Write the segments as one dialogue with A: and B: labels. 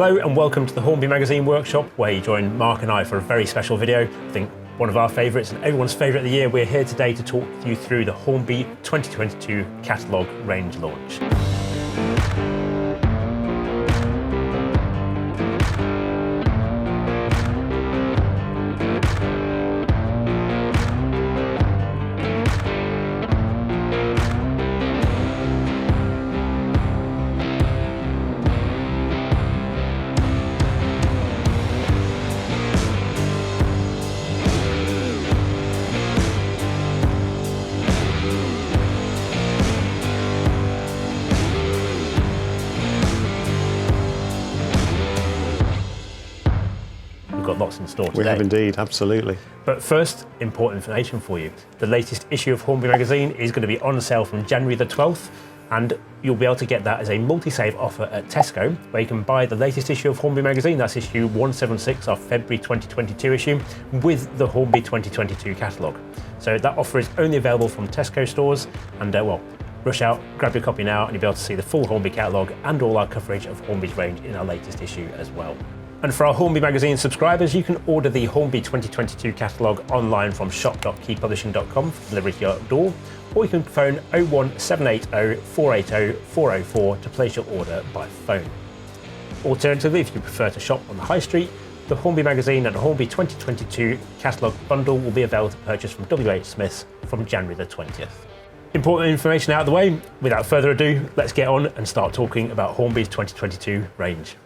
A: Hello and welcome to the Hornby Magazine Workshop, where you join Mark and I for a very special video. I think one of our favourites and everyone's favourite of the year. We're here today to talk you through the Hornby 2022 catalogue range launch. Lots in store today.
B: We have indeed, absolutely.
A: But first, important information for you. The latest issue of Hornby Magazine is going to be on sale from January the 12th, and you'll be able to get that as a multi-save offer at Tesco, where you can buy the latest issue of Hornby Magazine, that's issue 176, our February 2022 issue, with the Hornby 2022 catalogue. So that offer is only available from Tesco stores, and well, rush out, grab your copy now, and you'll be able to see the full Hornby catalogue and all our coverage of Hornby's range in our latest issue as well. And for our Hornby Magazine subscribers, you can order the Hornby 2022 catalogue online from shop.keypublishing.com for delivery to your door, or you can phone 01780 480 404 to place your order by phone. Alternatively, if you prefer to shop on the high street, the Hornby Magazine and the Hornby 2022 catalogue bundle will be available to purchase from WHSmiths from January the 20th. Important information out of the way, without further ado, let's get on and start talking about Hornby's 2022 range.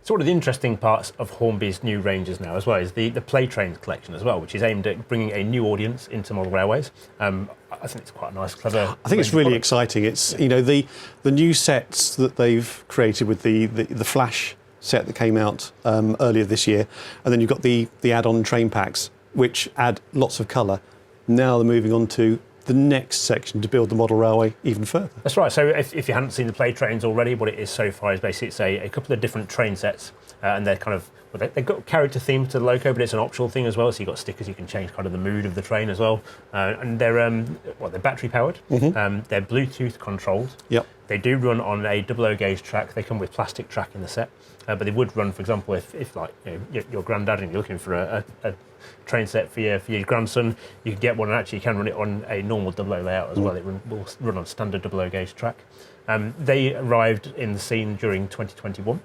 A: So one of the interesting parts of Hornby's new ranges now as well is the Play Trains collection as well, which is aimed at bringing a new audience into model railways. I think it's quite a nice, clever.
B: I think it's really exciting. It's you know the new sets that they've created with the Flash set that came out earlier this year, and then you've got the add-on train packs which add lots of colour. Now they're moving on to the next section to build the model railway even further.
A: That's right. So if you hadn't seen the Play Trains already, what it is so far is basically it's a couple of different train sets, and they're kind of, well, they've got character theme to the loco, but it's an optional thing as well. So you've got stickers, you can change kind of the mood of the train as well, and they're they're battery powered. Mm-hmm. They're Bluetooth controlled.
B: Yep. They
A: do run on a 00 gauge track. They come with plastic track in the set, but they would run, for example, if like your granddad and you're looking for a train set for your grandson, you can get one, and actually you can run it on a normal 00 layout as well. It will run on standard 00 gauge track. They arrived in the scene during 2021,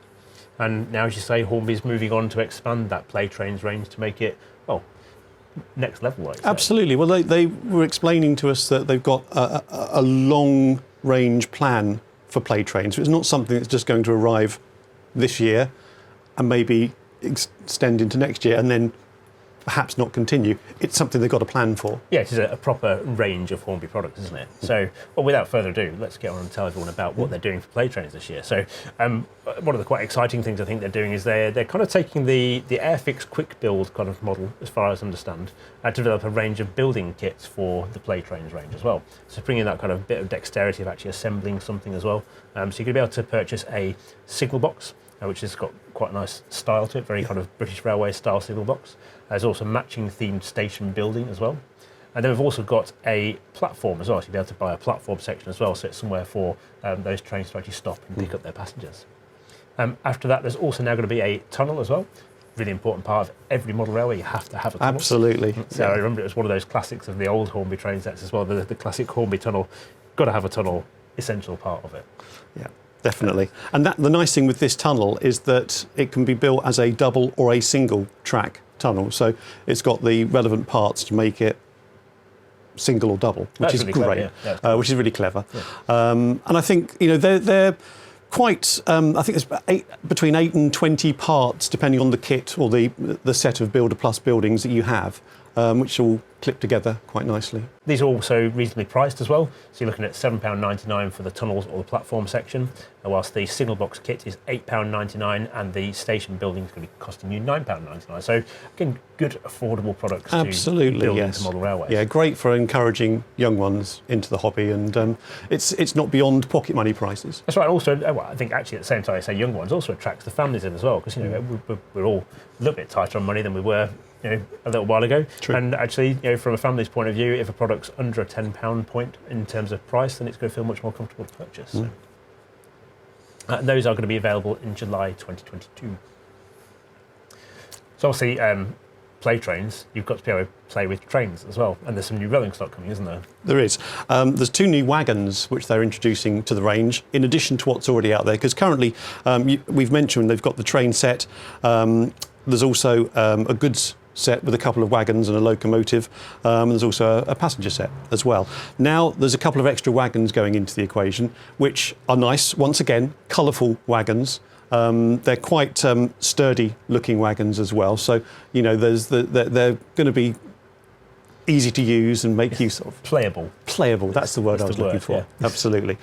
A: and now, as you say, Hornby's moving on to expand that Play Trains range to make it, well, next level. Like
B: absolutely. Well, they were explaining to us that they've got a long range plan for Play Trains. So it's not something that's just going to arrive this year and maybe extend into next year and then perhaps not continue. It's something they've got a plan for.
A: Yeah, it is a proper range of Hornby products, isn't it? So, well, without further ado, let's get on and tell everyone about what they're doing for Play Trains this year. So, one of the quite exciting things I think they're doing is they're kind of taking the Airfix quick build kind of model, as far as I understand, to develop a range of building kits for the Play Trains range as well. So bringing that kind of bit of dexterity of actually assembling something as well. So you're going to be able to purchase a signal box, which has got quite a nice style to it, very kind of British Railway style signal box. There's also matching themed station building as well. And then we've also got a platform as well, so you'll be able to buy a platform section as well, so it's somewhere for those trains to actually stop and pick up their passengers. After that, there's also now going to be a tunnel as well. Really important part of every model railway, you have to have a tunnel.
B: Absolutely.
A: So I remember it was one of those classics of the old Hornby train sets as well, the classic Hornby tunnel. Got to have a tunnel, essential part of it.
B: Yeah. Definitely. And the nice thing with this tunnel is that it can be built as a double or a single track tunnel. So it's got the relevant parts to make it single or double, which is really great, clever, yeah. Yeah, which is really clever. Yeah. And I think they're quite. I think there's between 8 and 20 parts, depending on the kit or the set of Builder Plus buildings that you have. which all clip together quite nicely.
A: These are also reasonably priced as well. So you're looking at £7.99 for the tunnels or the platform section, whilst the single box kit is £8.99 and the station building is going to be costing you £9.99. So again, good affordable products
B: Absolutely,
A: to build
B: yes.
A: into model railways.
B: Yeah, great for encouraging young ones into the hobby, and it's not beyond pocket money prices.
A: That's right. Also, well, I think actually at the same time I say young ones, also attracts the families in as well, because we're all a little bit tighter on money than we were a little while ago.
B: True.
A: And actually, from a family's point of view, if a product's under a £10 point in terms of price, then it's going to feel much more comfortable to purchase. So. And those are going to be available in July 2022. So obviously, play trains, you've got to be able to play with trains as well. And there's some new rolling stock coming, isn't there?
B: There is. There's 2 new wagons which they're introducing to the range, in addition to what's already out there. Because currently, we've mentioned they've got the train set. There's also a goods set with a couple of wagons and a locomotive. There's also a passenger set as well. Now there's a couple of extra wagons going into the equation, which are nice. Once again, colourful wagons. They're quite sturdy looking wagons as well. So, they're going to be easy to use and make use of.
A: Playable.
B: Playable, that's the word I was looking for.
A: Yeah.
B: Absolutely.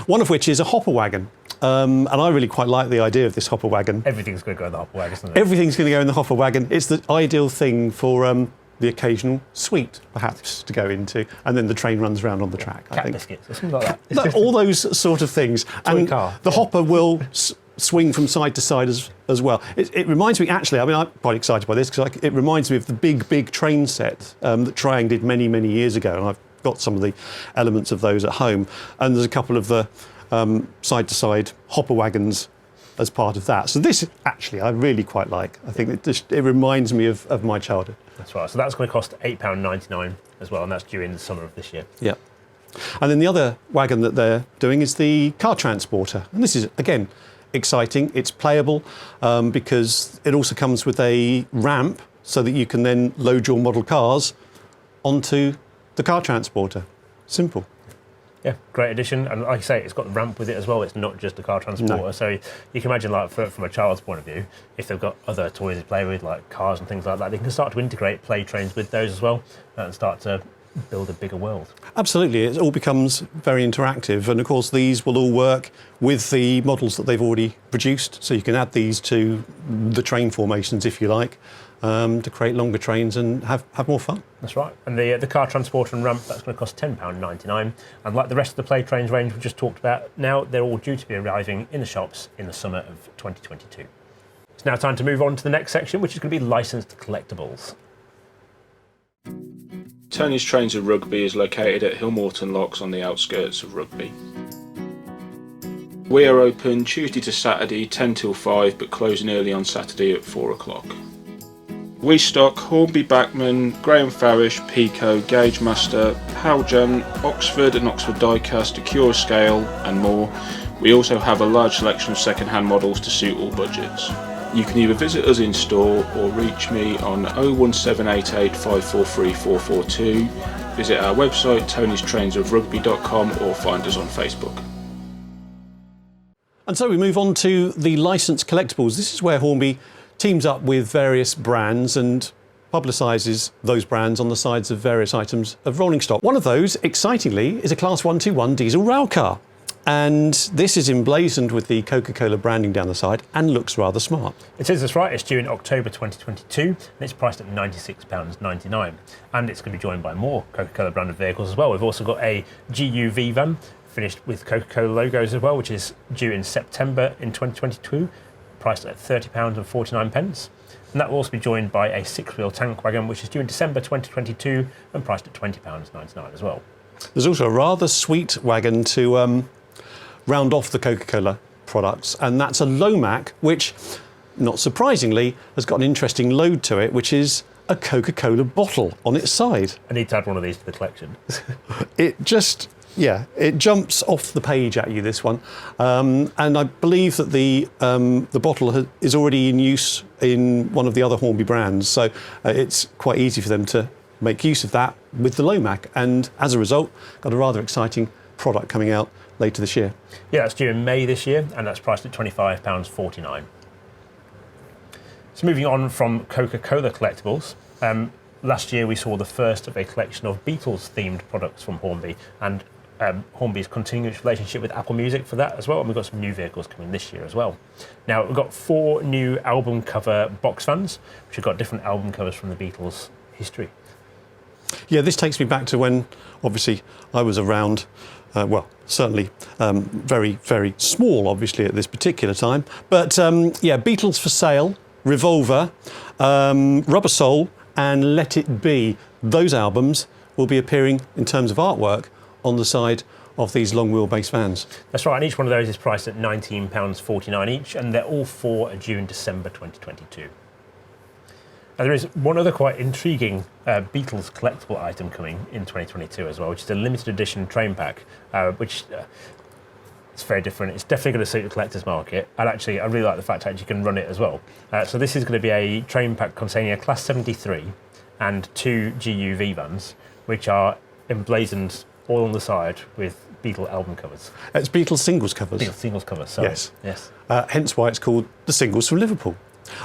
B: One of which is a hopper wagon. And I really quite like the idea of this hopper wagon.
A: Everything's going to go in the hopper wagon, isn't it?
B: Everything's going to go in the hopper wagon. It's the ideal thing for the occasional suite, perhaps, to go into. And then the train runs around on the track, I think.
A: Biscuits or something like that.
B: All those sort of things. And the hopper will swing from side to side as well. It reminds me, actually, I'm quite excited by this, because it reminds me of the big train set that Triang did many, many years ago. And I've got some of the elements of those at home. And there's a couple of the side-to-side hopper wagons as part of that. So this, actually, I really quite like. I think it reminds me of my childhood.
A: That's right. So that's going to cost £8.99 as well, and that's due in the summer of this year.
B: Yeah. And then the other wagon that they're doing is the car transporter. And this is, again, exciting. It's playable because it also comes with a ramp so that you can then load your model cars onto the car transporter. Simple.
A: Yeah, great addition. And like I say, it's got the ramp with it as well. It's not just a car transporter.
B: No.
A: So you can imagine, like, from a child's point of view, if they've got other toys to play with, like cars and things like that, they can start to integrate play trains with those as well and start to build a bigger world. Absolutely.
B: It all becomes very interactive. And of course, these will all work with the models that they've already produced. So you can add these to the train formations, if you like, to create longer trains and have more fun.
A: That's right. And the car transporter and ramp, that's going to cost £10.99. And like the rest of the play trains range we just talked about, now they're all due to be arriving in the shops in the summer of 2022. It's now time to move on to the next section, which is going to be licensed collectibles.
C: Tony's Trains of Rugby is located at Hillmorton Locks on the outskirts of Rugby. We are open Tuesday to Saturday 10 till 5, but closing early on Saturday at 4 o'clock. We stock Hornby Bachmann, Graham Farish, Pico, Gauge Master, Howjan, Oxford and Oxford Diecast, Acura Scale and more. We also have a large selection of second-hand models to suit all budgets. You can either visit us in store or reach me on 01788 543 442, visit our website tonystrainsofrugby.com or find us on Facebook.
B: And so we move on to the licensed collectibles. This is where Hornby teams up with various brands and publicises those brands on the sides of various items of rolling stock. One of those, excitingly, is a Class 121 diesel rail car. And this is emblazoned with the Coca-Cola branding down the side and looks rather smart.
A: It is, that's right. It's due in October 2022 and it's priced at £96.99. And it's going to be joined by more Coca-Cola branded vehicles as well. We've also got a GUV van finished with Coca-Cola logos as well, which is due in September in 2022, priced at £30.49. And that will also be joined by a 6-wheel tank wagon, which is due in December 2022 and priced at £20.99 as well.
B: There's also a rather sweet wagon to round off the Coca-Cola products, and that's a Lomac, which, not surprisingly, has got an interesting load to it, which is a Coca-Cola bottle on its side.
A: I need to add one of these to the collection.
B: It just, yeah, it jumps off the page at you, this one. And I believe that the bottle is already in use in one of the other Hornby brands, so it's quite easy for them to make use of that with the Lomac, and as a result, got a rather exciting product coming out later this year.
A: Yeah, that's due in May this year, and that's priced at £25.49. So moving on from Coca-Cola collectibles, last year we saw the first of a collection of Beatles-themed products from Hornby, and Hornby's continuing its relationship with Apple Music for that as well, and we've got some new vehicles coming this year as well. Now, we've got 4 new album cover box fans, which have got different album covers from the Beatles' history.
B: Yeah, this takes me back to when, obviously, I was around, certainly very, very small, obviously, at this particular time. But, Beatles for Sale, Revolver, Rubber Soul, and Let It Be. Those albums will be appearing in terms of artwork on the side of these long wheelbase vans.
A: That's right, and each one of those is priced at £19.49 each, and they're all for due in December 2022. Now, there is one other quite intriguing Beatles collectible item coming in 2022 as well, which is a limited edition train pack, which it's very different. It's definitely going to suit the collector's market, and actually I really like the fact that you can run it as well. So this is going to be a train pack containing a Class 73 and 2 GUV vans, which are emblazoned all on the side with Beatle album covers.
B: It's Beatles singles covers.
A: Beatles singles covers, sorry.
B: Yes. Hence why it's called the Singles from Liverpool.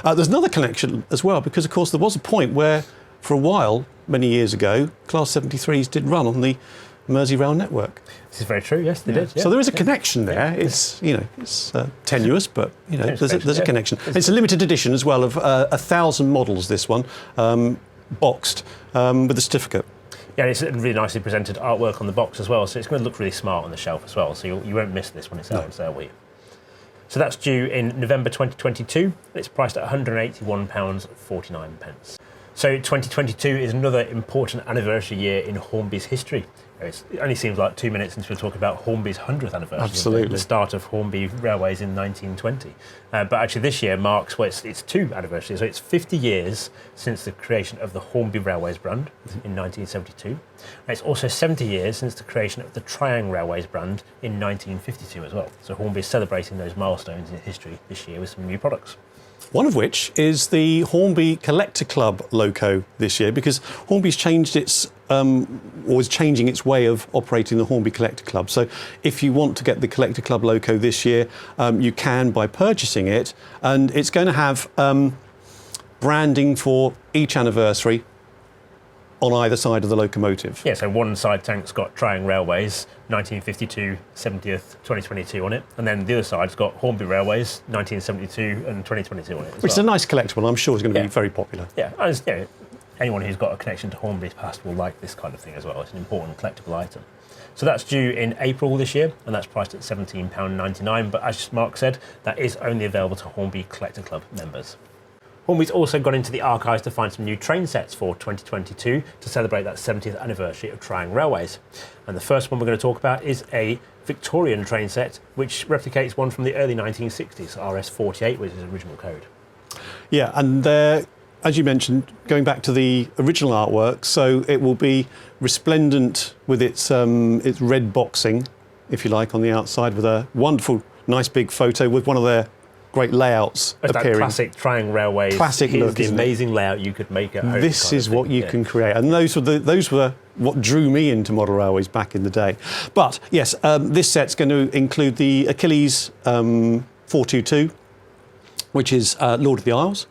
B: There's another connection as well, because of course there was a point where, for a while, many years ago, Class 73s did run on the Merseyrail network.
A: This is very true. Yes, they did. Yeah.
B: So there is a connection there. It's it's tenuous, but there's a connection. It's a limited edition as well of 1,000 models. This one, boxed with a certificate.
A: Yeah, it's really nicely presented artwork on the box as well, so it's going to look really smart on the shelf as well. So you won't miss this when it's out on sale, will you? So that's due in November 2022. It's priced at £181.49. So 2022 is another important anniversary year in Hornby's history. It only seems like 2 minutes since we're talking about Hornby's 100th anniversary.
B: Absolutely.
A: The start of Hornby Railways in 1920. But actually this year marks, it's 2 anniversaries. So it's 50 years since the creation of the Hornby Railways brand in 1972. And it's also 70 years since the creation of the Triang Railways brand in 1952 as well. So Hornby is celebrating those milestones in history this year with some new products.
B: One of which is the Hornby Collector Club loco this year, because Hornby's changed its, or is changing its way of operating the Hornby Collector Club. So if you want to get the Collector Club loco this year, you can by purchasing it, and it's going to have branding for each anniversary on either side of the locomotive.
A: Yeah, so one side tank's got Triang Railways, 1952, 70th, 2022 on it, and then the other side's got Hornby Railways, 1972 and 2022 on it.
B: Which is a nice collectible. I'm sure it's going to be very popular.
A: Yeah, and anyone who's got a connection to Hornby's past will like this kind of thing as well. It's an important collectible item. So that's due in April this year, and that's priced at £17.99. But as Mark said, that is only available to Hornby Collector Club members. Hornby's also gone into the archives to find some new train sets for 2022 to celebrate that 70th anniversary of Triang Railways. And the first one we're going to talk about is a Victorian train set, which replicates one from the early 1960s, RS48, which is the original code. Yeah,
B: and as you mentioned, going back to the original artwork, so it will be resplendent with its red boxing, if you like, on the outside, with a wonderful, nice big photo with one of their great layouts appearing.
A: That classic Triang Railways.
B: Classic look,
A: the amazing layout you could make at home.
B: This is what you can create, and those were what drew me into model railways back in the day. But yes, this set's going to include the Achilles 422, which is Lord of the Isles,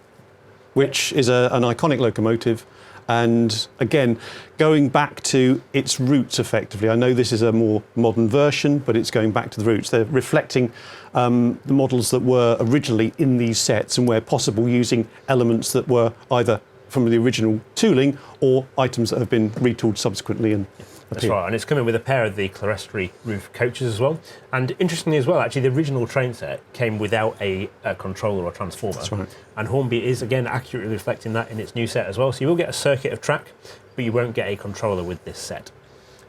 B: which is an iconic locomotive. And again, going back to its roots effectively. I know this is a more modern version, but it's going back to the roots. They're reflecting the models that were originally in these sets, and where possible using elements that were either from the original tooling or items that have been retooled subsequently and
A: That's right, and it's coming with a pair of the clerestory roof coaches as well. And interestingly as well, actually, the original train set came without a controller or transformer.
B: That's right.
A: And Hornby is, again, accurately reflecting that in its new set as well. So you will get a circuit of track, but you won't get a controller with this set.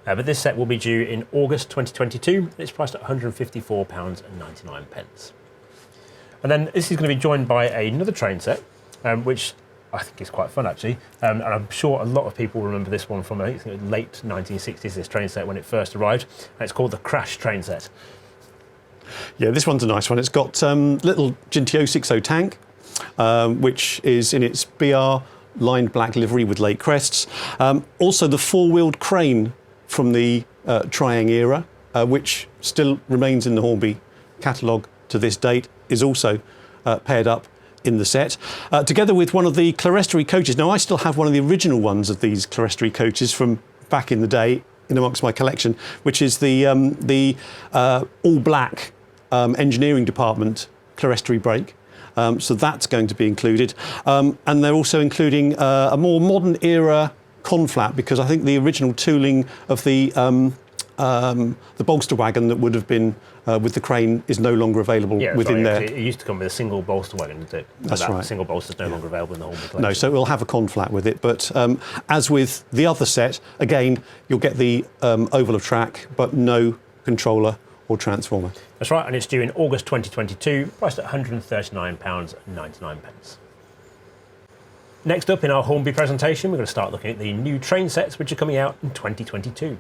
A: But this set will be due in August 2022. It's priced at £154.99. And then this is going to be joined by another train set, which I think is quite fun actually, and I'm sure a lot of people remember this one from I think late 1960s, this train set when it first arrived, and it's called the Crash train set.
B: Yeah, this one's a nice one. It's got little Gintio 60 tank, which is in its BR lined black livery with lake crests. Also the four-wheeled crane from the Triang era, which still remains in the Hornby catalogue to this date, is also paired up in the set, together with one of the clerestory coaches. Now, I still have one of the original ones of these clerestory coaches from back in the day in amongst my collection, which is the all-black engineering department clerestory brake. So that's going to be included. And they're also including a more modern era conflat, because I think the original tooling of the bolster wagon that would have been with the crane is no longer available within there.
A: It used to come with a single bolster wagon, didn't it?
B: That's right.
A: Single bolster is no longer available in the Hornby collection.
B: No, so we'll have a conflat with it. But as with the other set, again, you'll get the oval of track, but no controller or transformer.
A: That's right, and it's due in August 2022, priced at £139.99. Next up in our Hornby presentation, we're going to start looking at the new train sets which are coming out in 2022.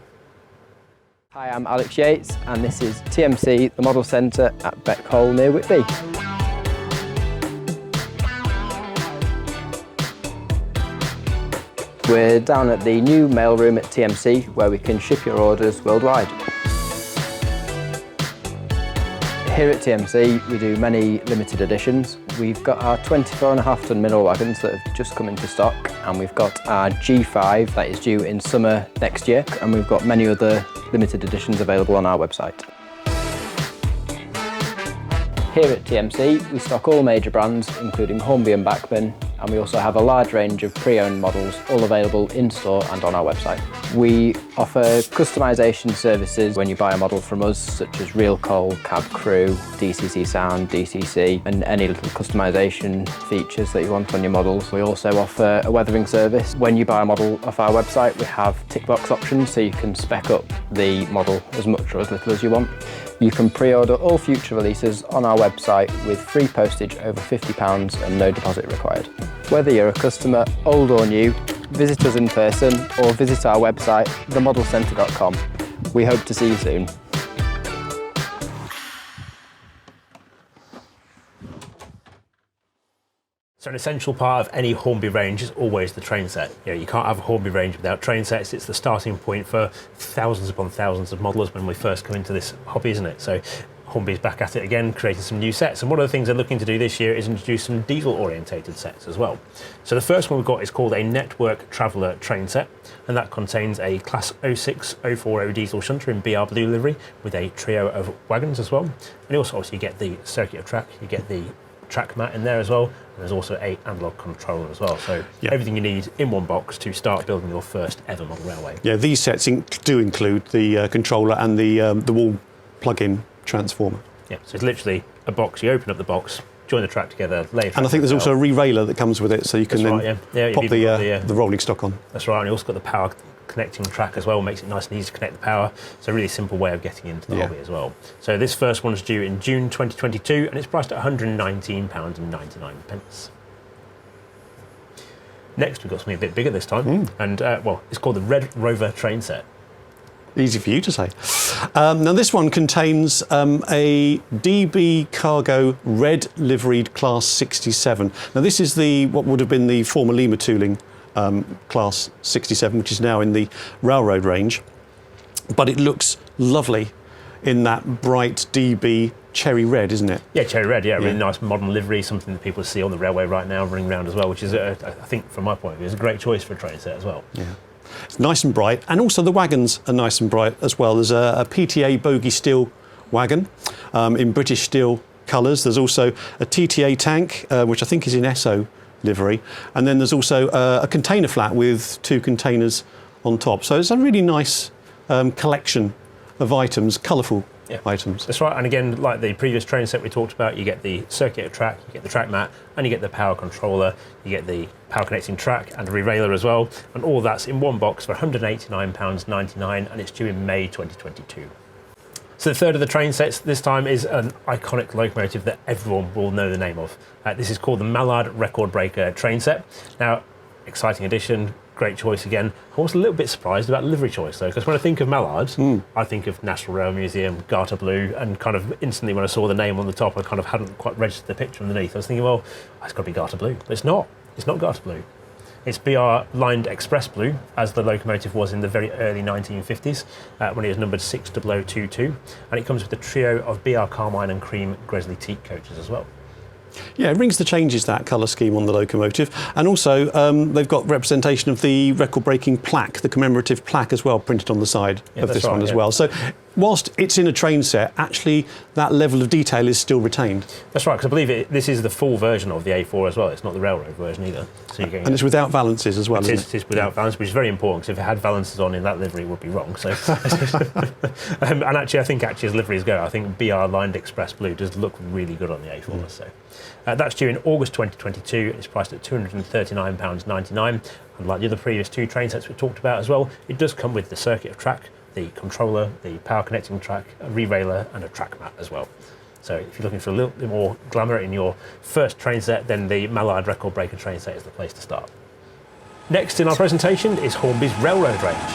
D: Hi, I'm Alex Yates, and this is TMC, the Model Centre at Beckhole near Whitby. We're down at the new mailroom at TMC, where we can ship your orders worldwide. Here at TMC, we do many limited editions. We've got our 24.5 tonne mineral wagons that have just come into stock, and we've got our G5 that is due in summer next year, and we've got many other limited editions available on our website. Here at TMC, we stock all major brands, including Hornby and Bachmann, and we also have a large range of pre-owned models, all available in-store and on our website. We offer customisation services when you buy a model from us, such as Real Coal, Cab Crew, DCC Sound, DCC, and any little customisation features that you want on your models. We also offer a weathering service. When you buy a model off our website, we have tick box options, so you can spec up the model as much or as little as you want. You can pre-order all future releases on our website with free postage over £50 and no deposit required. Whether you're a customer, old or new, visit us in person or visit our website, themodelcentre.com. We hope to see you soon.
A: So an essential part of any Hornby range is always the train set. You can't have a Hornby range without train sets. It's the starting point for thousands upon thousands of modellers when we first come into this hobby, isn't it? So Hornby's back at it again, creating some new sets. And one of the things they're looking to do this year is introduce some diesel-orientated sets as well. So the first one we've got is called a Network Traveller train set, and that contains a Class 06040 diesel shunter in BR Blue livery with a trio of wagons as well. And you also obviously get the circuit of track, you get the track mat in there as well, and there's also a analog controller as well, so everything you need in one box to start building your first ever model railway. Yeah,
B: these sets do include the controller and the wall plug-in transformer.
A: Yeah, so it's literally a box. You open up the box, join the track together, lay it.
B: And I think there's also a re-railer that comes with it, so you can pop the rolling stock on.
A: That's right, and you also got the power connecting track as well, makes it nice and easy to connect the power. So a really simple way of getting into the hobby as well. So this first one's due in June 2022, and it's priced at £119.99. Next, we've got something a bit bigger this time, and it's called the Red Rover train set.
B: Easy for you to say. Now this one contains a DB Cargo red liveried Class 67. Now this is what would have been the former Lima tooling Class 67, which is now in the railroad range, but it looks lovely in that bright DB cherry red, isn't it?
A: Yeah, cherry red, really nice modern livery, something that people see on the railway right now, running around as well, which is, I think, from my point of view, is a great choice for a train set as well. Yeah.
B: It's nice and bright, and also the wagons are nice and bright as well. There's a PTA bogie steel wagon in British steel colours. There's also a TTA tank, which I think is in Esso livery, and then there's also a container flat with 2 containers on top. So it's a really nice collection of items, colourful items.
A: That's right, and again, like the previous train set we talked about, you get the circuit of track, you get the track mat, and you get the power controller, you get the power connecting track and a re-railer as well, and all that's in one box for £189.99, and it's due in May 2022. So the third of the train sets this time is an iconic locomotive that everyone will know the name of. This is called the Mallard Record Breaker train set. Now, exciting addition, great choice again. I'm also a little bit surprised about livery choice though, because when I think of Mallard, I think of National Rail Museum, Garter Blue, and kind of instantly when I saw the name on the top, I kind of hadn't quite registered the picture underneath. I was thinking, well, it's got to be Garter Blue. But it's not. It's not Garter Blue. It's BR lined express blue, as the locomotive was in the very early 1950s, when it was numbered 60022, and it comes with a trio of BR Carmine and Cream Gresley teak coaches as well.
B: Yeah, it rings the changes, that colour scheme on the locomotive. And also, they've got representation of the record-breaking plaque, the commemorative plaque as well, printed on the side of this one as well. So whilst it's in a train set, actually that level of detail is still retained.
A: That's right, because I believe this is the full version of the A4 as well. It's not the railroad version either. So you're getting
B: and it's without valances as well, isn't
A: it? It is without valance, which is very important, because if it had valances on in that livery, it would be wrong. So, and actually, I think as liveries go, I think BR lined express blue does look really good on the A4. So that's due in August 2022. It's priced at £239.99. And like the other previous two train sets we talked about as well, it does come with the circuit of track, the controller, the power connecting track, a re-railer and a track mat as well. So if you're looking for a little bit more glamour in your first train set, then the Mallard Record Breaker train set is the place to start. Next in our presentation is Hornby's railroad range.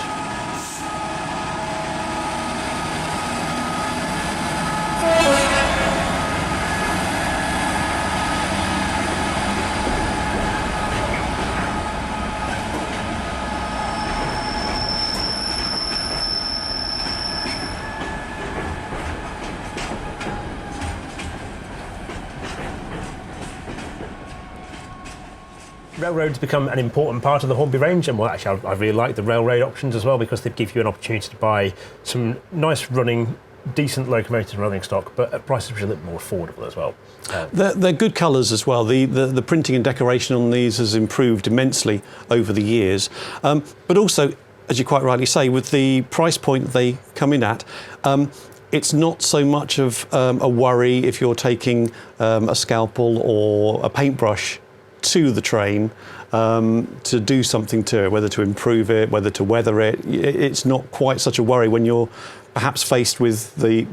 A: Railroads become an important part of the Hornby range, and well, actually I really like the railroad options as well, because they give you an opportunity to buy some nice running, decent locomotives and rolling stock, but at prices which are a little more affordable as well.
B: They're good colours as well. The printing and decoration on these has improved immensely over the years, but also, as you quite rightly say, with the price point they come in at, it's not so much of a worry if you're taking a scalpel or a paintbrush to the train to do something to it, whether to improve it, whether to weather it. It's not quite such a worry when you're perhaps faced with the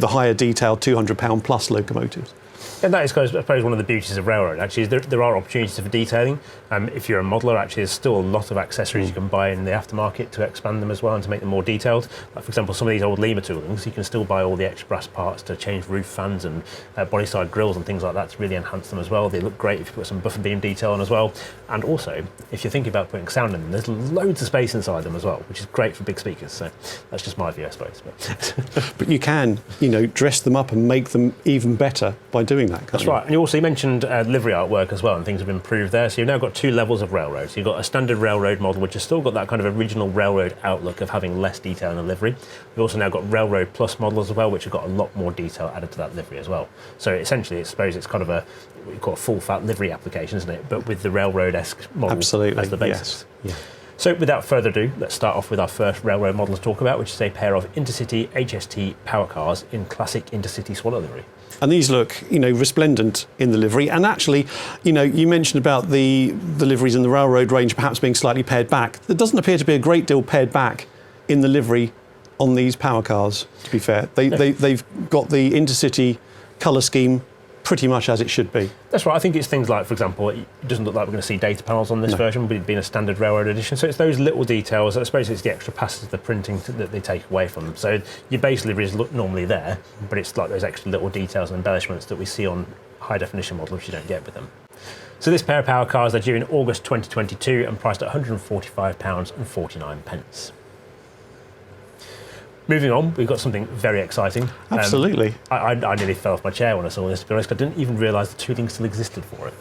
B: higher detailed £200 plus locomotives.
A: And that is, I suppose, one of the beauties of railroad. Actually, there are opportunities for detailing. If you're a modeller, actually, there's still a lot of accessories you can buy in the aftermarket to expand them as well and to make them more detailed. Like, for example, some of these old Lima toolings, you can still buy all the extra brass parts to change roof fans and body side grills and things like that to really enhance them as well. They look great if you put some buffer beam detail on as well. And also, if you're thinking about putting sound in them, there's loads of space inside them as well, which is great for big speakers. So that's just my view, I suppose.
B: But you can, dress them up and make them even better by doing that.
A: That's right. And you mentioned livery artwork as well, and things have improved there. So you've now got two levels of railroads. You've got a standard railroad model, which has still got that kind of original railroad outlook of having less detail in the livery. We've also now got Railroad Plus models as well, which have got a lot more detail added to that livery as well. So essentially, I suppose it's kind of what you call a full-fat livery application, isn't it? But with the railroad-esque model as the basis.
B: Yes. Yeah.
A: So without further ado, let's start off with our first railroad model to talk about, which is a pair of Intercity HST power cars in classic Intercity Swallow livery.
B: And these look, resplendent in the livery. And actually, you mentioned about the liveries in the railroad range perhaps being slightly pared back. There doesn't appear to be a great deal pared back in the livery on these power cars, to be fair. They've got the Intercity colour scheme pretty much as it should be.
A: That's right. I think it's things like, for example, it doesn't look like we're going to see data panels on this version, but it'd been a standard railroad edition. So it's those little details. I suppose it's the extra passes of the printing that they take away from them. So your base liveries look normally there, but it's like those extra little details and embellishments that we see on high definition models which you don't get with them. So this pair of power cars are due in August 2022 and priced at £145.49. Moving on, we've got something very exciting.
B: Absolutely.
A: I nearly fell off my chair when I saw this, to be honest. I didn't even realise the tooling still existed for it.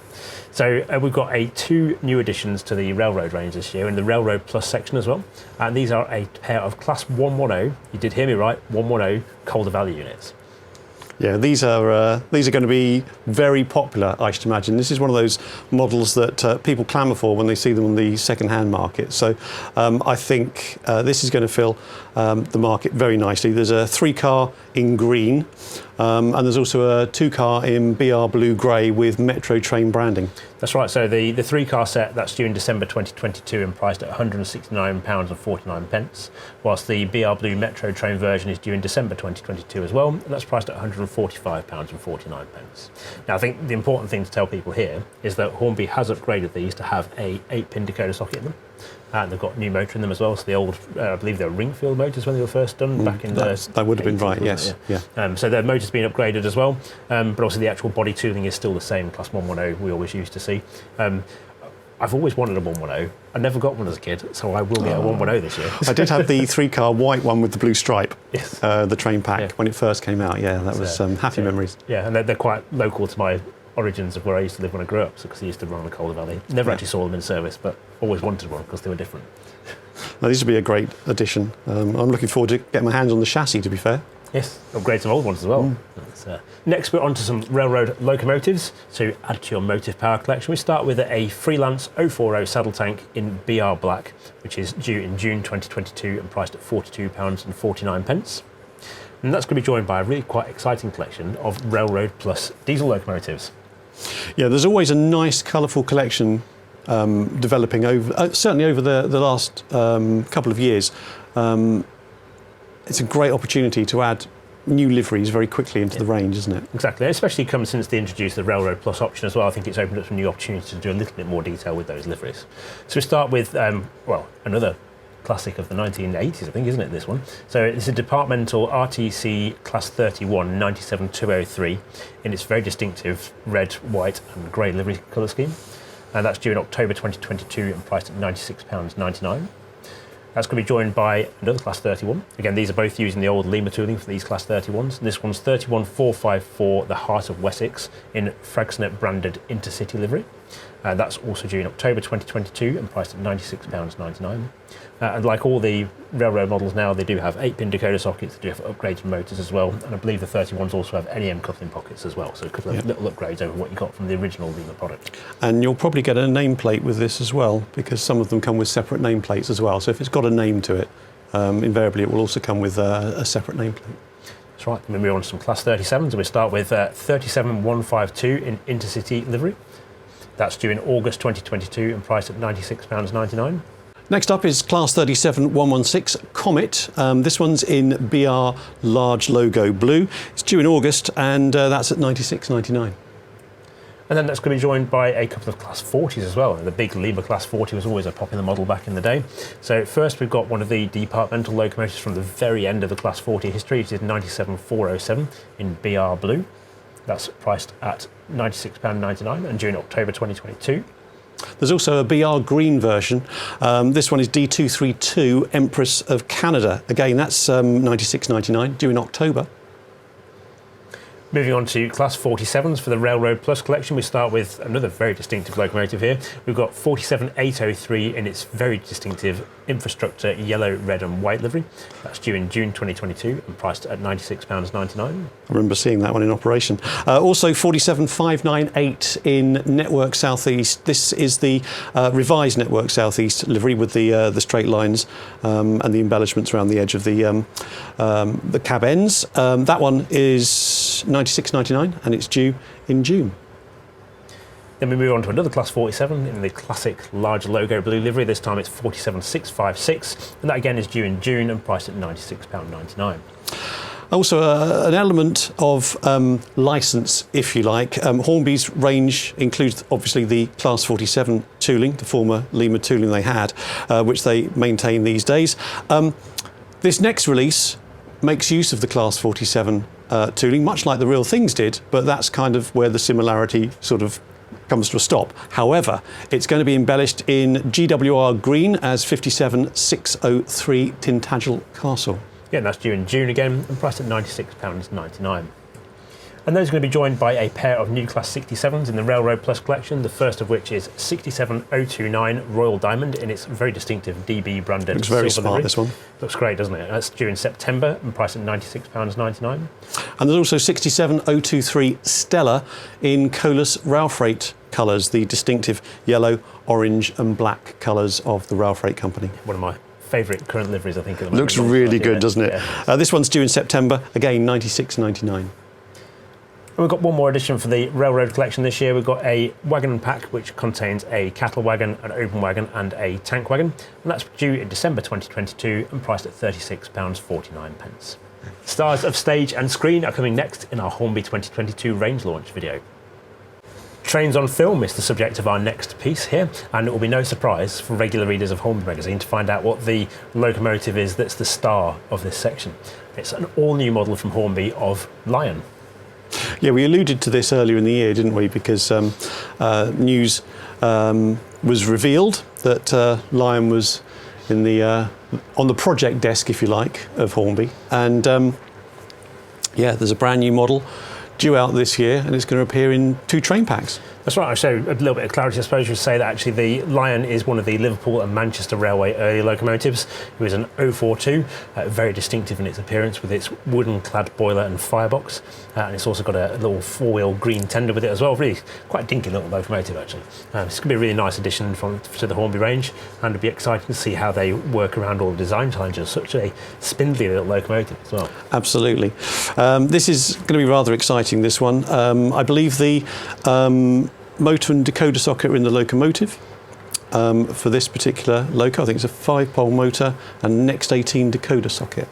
A: So we've got two new additions to the railroad range this year in the Railroad Plus section as well. And these are a pair of Class 110, you did hear me right, 110 Calder Valley units.
B: Yeah, these are going to be very popular, I should imagine. This is one of those models that people clamour for when they see them on the second-hand market. So I think this is going to fill the market very nicely. There's a 3-car in green, and there's also a 2-car in BR Blue Grey with Metro train branding. That's
A: right. So the 3-car set, that's due in December 2022 and priced at £169.49, whilst the BR Blue Metro train version is due in December 2022 as well, and that's priced at £145.49. Now, I think the important thing to tell people here is that Hornby has upgraded these to have a 8-pin decoder socket in them. And they've got new motor in them as well. So the old, I believe they were Ringfield motors when they were first done back in the...
B: That would have been right, yes.
A: Yeah. So their motor's been upgraded as well. But also the actual body tooling is still the same, Class 110 we always used to see. I've always wanted a 110. I never got one as a kid, so I will get a 110 this year.
B: I did have the 3-car white one with the blue stripe,
A: yes.
B: The train pack, when it first came out. Yeah, that was happy memories.
A: Yeah, and they're quite local to my origins of where I used to live when I grew up, because I used to run on the Calder Valley. Never actually saw them in service, but always wanted one because they were different.
B: Now, these would be a great addition. I'm looking forward to getting my hands on the chassis, to be fair.
A: Yes, upgrade some old ones as well. Next, we're on to some railroad locomotives. So add to your motive power collection. We start with a Freelance 040 saddle tank in BR Black, which is due in June 2022 and priced at £42.49. And that's going to be joined by a really quite exciting collection of Railroad Plus diesel locomotives.
B: Yeah, there's always a nice, colourful collection developing over, certainly over the last couple of years. It's a great opportunity to add new liveries very quickly into the range, isn't it?
A: Exactly, especially come since they introduced the Railroad Plus option as well. I think it's opened up some new opportunities to do a little bit more detail with those liveries. So we start with, another classic of the 1980s, I think, isn't it, this one? So it's a departmental RTC Class 31 97203 in its very distinctive red, white and grey livery colour scheme. And that's due in October 2022 and priced at £96.99. That's going to be joined by another Class 31. Again, these are both using the old Lima tooling for these Class 31s. And this one's 31454, the Heart of Wessex, in Fragsnet branded Intercity livery. That's also due in October 2022 and priced at £96.99. And like all the railroad models now, they do have 8-pin decoder sockets, they do have upgraded motors as well, and I believe the 31s also have NEM coupling pockets as well, so a couple of little upgrades over what you got from the original Lima product.
B: And you'll probably get a nameplate with this as well, because some of them come with separate nameplates as well. So if it's got a name to it, invariably it will also come with a separate nameplate.
A: That's right. Then we move on to some Class 37s, and we start with 37152 in Intercity livery. That's due in August 2022 and priced at £96.99.
B: Next up is Class 37 116 Comet. This one's in BR large logo blue. It's due in August and that's at £96.99.
A: And then that's going to be joined by a couple of Class 40s as well. The big Lima Class 40 was always a popular model back in the day. So first we've got one of the departmental locomotives from the very end of the Class 40 history, which is 97407 in BR blue. That's priced at £96.99 and due in October 2022.
B: There's also a BR green version. This one is D232 Empress of Canada. Again, that's £96.99, due in October.
A: Moving on to Class 47s for the Railroad Plus collection, we start with another very distinctive locomotive here. We've got 47803 in its very distinctive infrastructure yellow, red and white livery. That's due in June 2022 and priced at £96.99.
B: I remember seeing that one in operation. Also 47598 in Network Southeast. This is the revised Network Southeast livery with the straight lines and the embellishments around the edge of the cab ends. That one is £96.99 and it's due in June.
A: Then we move on to another Class 47 in the classic large logo blue livery. This time it's 47656 and that again is due in June and priced at £96.99.
B: Also an element of licence, if you like. Hornby's range includes obviously the Class 47 tooling, the former Lima tooling they had, which they maintain these days. This next release makes use of the Class 47 tooling, much like the Real Things did, but that's kind of where the similarity sort of comes to a stop. However, it's going to be embellished in GWR green as 57603 Tintagel Castle.
A: Yeah, and that's due in June again and priced at £96.99. And those are going to be joined by a pair of new Class 67s in the Railroad Plus collection, the first of which is 67029 Royal Diamond in its very distinctive DB branded
B: Looks very
A: silver
B: smart,
A: livery.
B: this one.
A: Looks great, doesn't it? That's due in September and priced at £96.99.
B: And there's also 67023 Stella in Colas Rail Freight colours, the distinctive yellow, orange and black colours of the Rail Freight Company.
A: One of my favourite current liveries, I think. At the moment.
B: Looks really good, doesn't it?
A: Yeah.
B: This one's due in September, again £96.99.
A: And we've got one more addition for the Railroad collection this year. We've got a wagon and pack which contains a cattle wagon, an open wagon and a tank wagon. And that's due in December 2022 and priced at £36.49. Stars of stage and screen are coming next in our Hornby 2022 range launch video. Trains on film is the subject of our next piece here, and it will be no surprise for regular readers of Hornby Magazine to find out what the locomotive is that's the star of this section. It's an all-new model from Hornby of Lion.
B: Yeah, we alluded to this earlier in the year, didn't we? Because news was revealed that Lion was in the on the project desk, if you like, of Hornby, and yeah, there's a brand new model due out this year, and it's going to appear in 2 train packs.
A: That's right. So a little bit of clarity, I suppose you would say that actually the Lion is one of the Liverpool and Manchester Railway early locomotives. It was an 042, very distinctive in its appearance with its wooden-clad boiler and firebox. And it's also got a little 4-wheel green tender with it as well. Really quite a dinky little locomotive, actually. It's going to be a really nice addition to the Hornby range, and it'll be exciting to see how they work around all the design challenges. Such a spindly little locomotive as well.
B: Absolutely. This is going to be rather exciting, this one. I believe the motor and decoder socket are in the Locomotive for this particular loco. I think it's a 5-pole motor and next 18 decoder socket.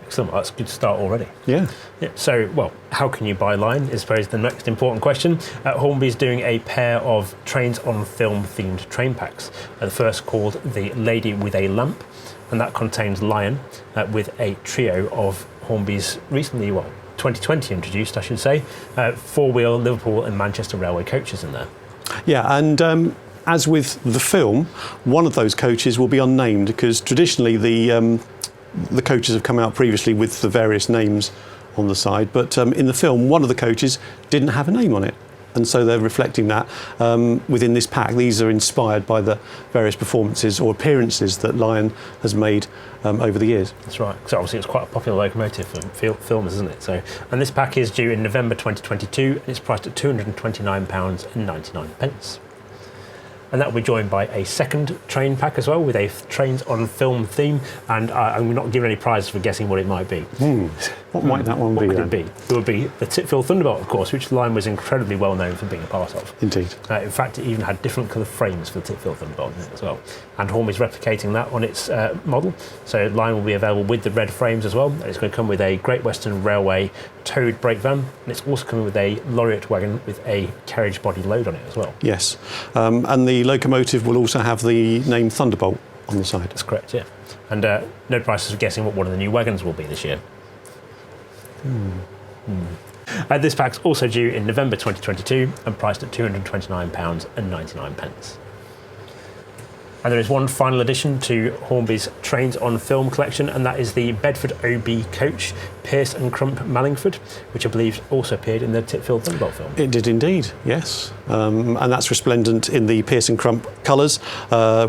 A: Excellent. That's a good start already.
B: Yeah.
A: So, well, how can you buy Lion is, I suppose, the next important question. Hornby's doing a pair of trains on film themed train packs. The first called the Lady with a Lamp, and that contains Lion with a trio of Hornby's recently, 2020 introduced, I should say, 4-wheel Liverpool and Manchester Railway coaches in there.
B: Yeah, and as with the film, one of those coaches will be unnamed, because traditionally the coaches have come out previously with the various names on the side, but in the film one of the coaches didn't have a name on it, and so they're reflecting that within this pack. These are inspired by the various performances or appearances that Lion has made over the years. That's
A: right. So obviously it's quite a popular locomotive for filmers, isn't it? So, and this pack is due in November 2022, and it's priced at £229.99. And that will be joined by a second train pack as well, with a trains on film theme, and I'm not giving any prizes for guessing what it might be.
B: What might that one be?
A: What could it be? It would be the Titfield Thunderbolt, of course, which Lion was incredibly well known for being a part of.
B: Indeed.
A: In fact, it even had different colour frames for the Titfield Thunderbolt in it as well. And Hornby's replicating that on its model. So Lion will be available with the red frames as well. It's going to come with a Great Western Railway towed brake van, and it's also coming with a Laureate wagon with a carriage body load on it as well.
B: Yes, and the locomotive will also have the name Thunderbolt on the side.
A: That's correct, yeah. And no prices for guessing what one of the new wagons will be this year. This pack's also due in November 2022 and priced at £229.99. And there is one final addition to Hornby's Trains on Film collection, and that is the Bedford OB coach, Pearce and Crump Mallingford, which I believe also appeared in the Titfield Thunderbolt film.
B: It did indeed, yes. And that's resplendent in the Pearce and Crump colours,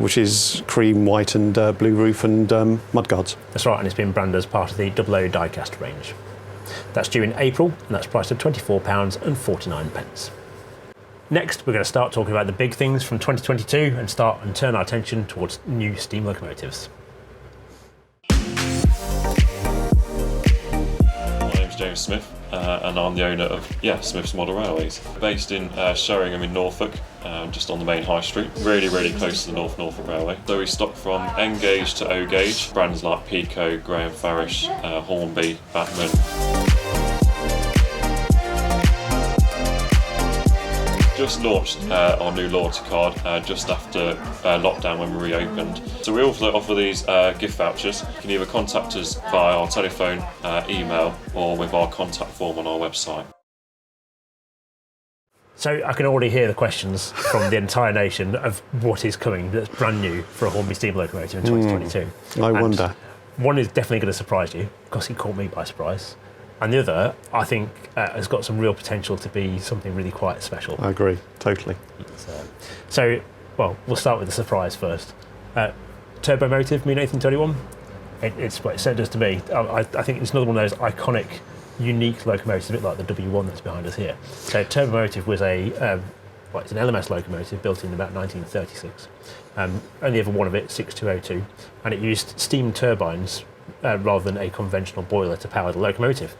B: which is cream, white and blue roof and mudguards.
A: That's right, and it's been branded as part of the Dublo diecast range. That's due in April, and that's priced at £24.49. Next, we're going to start talking about the big things from 2022 and turn our attention towards new steam locomotives.
E: My name's James Smith, and I'm the owner of Smiths Model Railways. Based in Sheringham in Norfolk, just on the main high street, really close to the North Norfolk Railway. So we stock from N gauge to O gauge, brands like Pico, Graham Farish, Hornby, Bachmann. Just launched our new loyalty card just after lockdown when we reopened. So we also offer these gift vouchers. You can either contact us via our telephone, email, or with our contact form on our website.
A: So I can already hear the questions from the entire nation of what is coming that's brand new for a Hornby steam locomotive in 2022.
B: I wonder.
A: One is definitely going to surprise you, because it caught me by surprise. And the other, I think, has got some real potential to be something really quite special.
B: I agree, totally.
A: So, well, we'll start with the surprise first. Turbo motive, mean anything to anyone? It's what it said does to me. I think it's another one of those iconic, unique locomotives, a bit like the W1 that's behind us here. So Turbo motive was it's an LMS locomotive built in about 1936. Only ever one of it, 6202, and it used steam turbines rather than a conventional boiler to power the locomotive.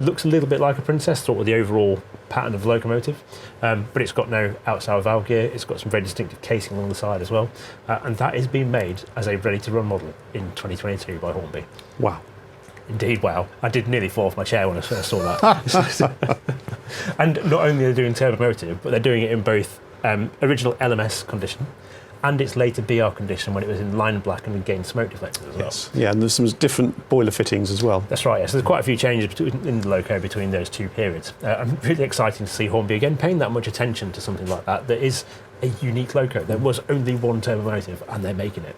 A: Looks a little bit like a Princess, sort of the overall pattern of the locomotive, but it's got no outside valve gear. It's got some very distinctive casing along the side as well, and that is being made as a ready-to-run model in 2022 by Hornby.
B: Wow.
A: Indeed, wow. I did nearly fall off my chair when I first saw that. And not only are they doing turbo motive, but they're doing it in both original LMS condition and its later BR condition when it was in line black and gained smoke deflectors as well.
B: Yes. Yeah, and there's some different boiler fittings as well.
A: That's right, yes. There's quite a few changes in the loco between those two periods. I'm really excited to see Hornby again paying that much attention to something like that. That is a unique loco. There was only one turbo motive and they're making it.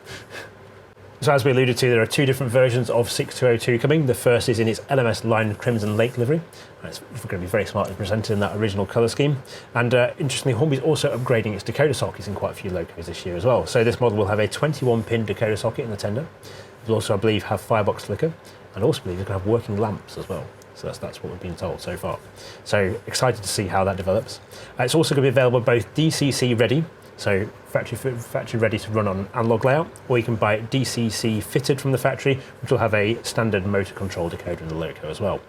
A: So as we alluded to, there are two different versions of 6202 coming. The first is in its LMS lined crimson lake livery. It's going to be very smartly presented in that original colour scheme. And interestingly, Hornby's also upgrading its decoder sockets in quite a few locos this year as well. So this model will have a 21-pin decoder socket in the tender. It will also, I believe, have firebox flicker, and also believe it's going to have working lamps as well. So that's what we've been told so far. So excited to see how that develops. It's also going to be available both DCC ready, so factory ready to run on analog layout, or you can buy it DCC fitted from the factory, which will have a standard motor control decoder in the loco as well.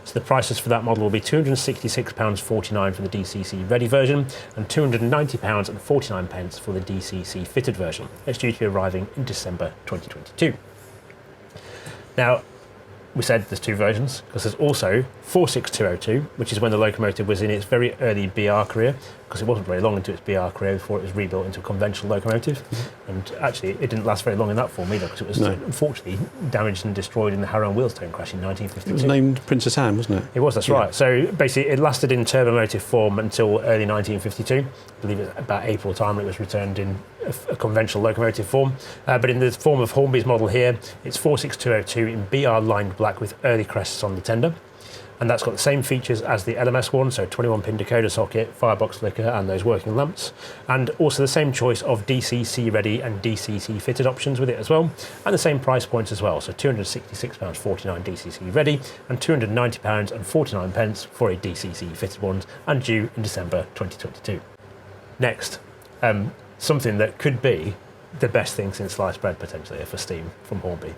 A: So the prices for that model will be £266.49 for the DCC ready version and £290.49 for the DCC fitted version. It's due to be arriving in December 2022. Now, we said there's two versions, because there's also 46202, which is when the locomotive was in its very early BR career, because it wasn't very long into its BR career before it was rebuilt into a conventional locomotive. And actually, it didn't last very long in that form either, because it was unfortunately damaged and destroyed in the Harrow and Wheelstone crash in 1952.
B: It was named Princess Anne, wasn't it?
A: It was, that's right. So basically, it lasted in turbomotive form until early 1952. I believe it about April time it was returned in a conventional locomotive form. But in the form of Hornby's model here, it's 46202 in BR lined black with early crests on the tender. And that's got the same features as the LMS one, so 21-pin decoder socket, firebox flicker, and those working lamps. And also the same choice of DCC ready and DCC fitted options with it as well, and the same price points as well, so £266.49 DCC ready and £290.49 for a DCC fitted one, and due in December 2022. Next, something that could be the best thing since sliced bread potentially for steam from Hornby.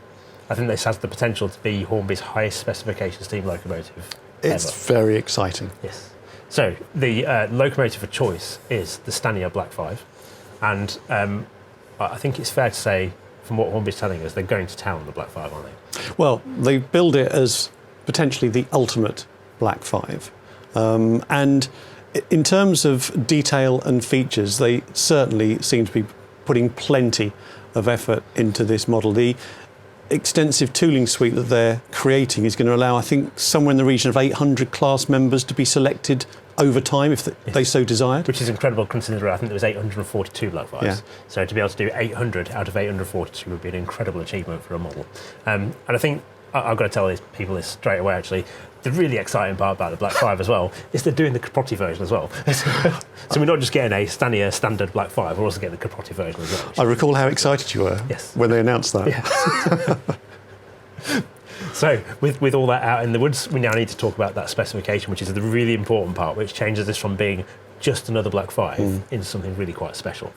A: I think this has the potential to be Hornby's highest specification steam locomotive
B: It's
A: ever.
B: very exciting.
A: Yes. So the locomotive of choice is the Stanier Black 5, and I think it's fair to say, from what Hornby's telling us, they're going to town on the Black 5, aren't they?
B: Well, they build it as potentially the ultimate Black 5. And in terms of detail and features, they certainly seem to be putting plenty of effort into this model. The extensive tooling suite that they're creating is going to allow, I think, somewhere in the region of 800 class members to be selected over time if they so desired.
A: Which is incredible considering I think there was 842 Black 5s.
B: Yeah.
A: So to be able to do 800 out of 842 would be an incredible achievement for a model. And I think I've got to tell these people this straight away actually. The really exciting part about the Black 5 as well is they're doing the Capote version as well. So we're not just getting a Stanier standard Black 5, we're also getting the Capote version as well.
B: I recall how excited you were when they announced that.
A: Yeah. So with all that out in the woods, we now need to talk about that specification, which is the really important part, which changes this from being just another Black 5 into something really quite special.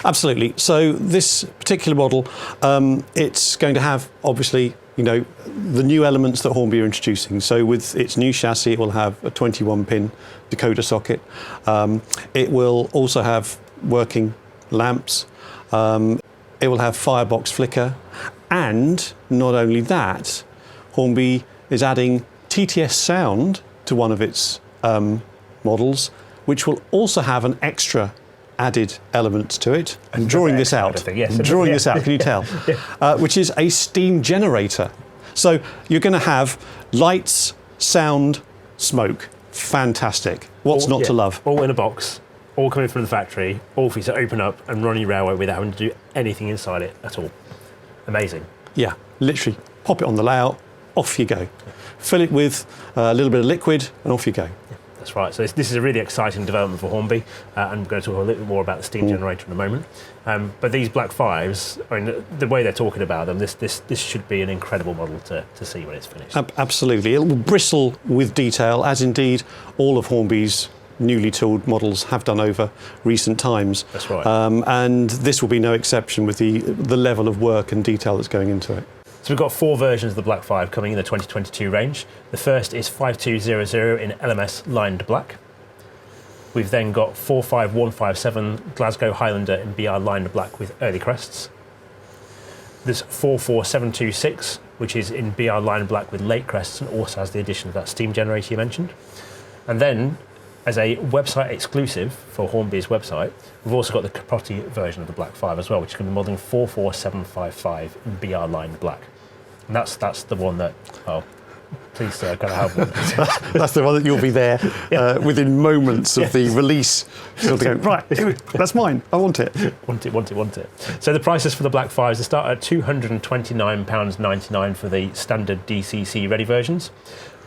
B: Absolutely. So this particular model, it's going to have, obviously, you know, the new elements that Hornby are introducing. So with its new chassis, it will have a 21-pin decoder socket. It will also have working lamps. It will have firebox flicker. And not only that, Hornby is adding TTS sound to one of its models, which will also have an extra added element to it. I'm drawing this out.
A: Yes,
B: I'm drawing this out, can you tell? Which is a steam generator. So you're going to have lights, sound, smoke. Fantastic. What's not to love?
A: All in a box, all coming from the factory, all for you to open up and run your railway without having to do anything inside it at all. Amazing.
B: Yeah, literally pop it on the layout, off you go. Fill it with a little bit of liquid and off you go.
A: That's right. So this is a really exciting development for Hornby, and we're going to talk a little bit more about the steam generator in a moment. But these Black 5s, I mean, the way they're talking about them, this should be an incredible model to see when it's finished.
B: Absolutely. It will bristle with detail, as indeed all of Hornby's newly tooled models have done over recent times.
A: That's right.
B: And this will be no exception with the level of work and detail that's going into it.
A: So we've got 4 versions of the Black 5 coming in the 2022 range. The first is 5200 in LMS lined black. We've then got 45157 Glasgow Highlander in BR lined black with early crests. There's 44726, which is in BR lined black with late crests and also has the addition of that steam generator you mentioned. And then, as a website exclusive for Hornby's website, we've also got the Capote version of the Black 5 as well, which is going to be modelling 44755 in BR lined black. And that's the one that, Please, sir, can I have one?
B: That's the one that you'll be there within moments of the release. Sort of going, right, that's mine. I want it.
A: Want it. So the prices for the Black Fives, they start at £229.99 for the standard DCC ready versions.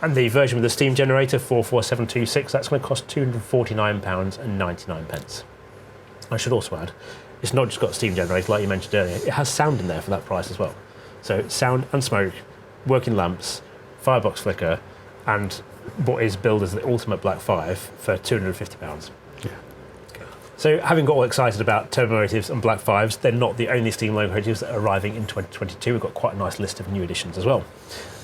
A: And the version with the steam generator, 44726, that's going to cost £249.99. I should also add, it's not just got a steam generator like you mentioned earlier, it has sound in there for that price as well. So sound and smoke, working lamps, firebox flicker, and what is billed as the ultimate Black Five for £250.
B: Yeah.
A: So having got all excited about Turbomotives and Black Fives, they're not the only steam locomotives that are arriving in 2022. We've got quite a nice list of new additions as well.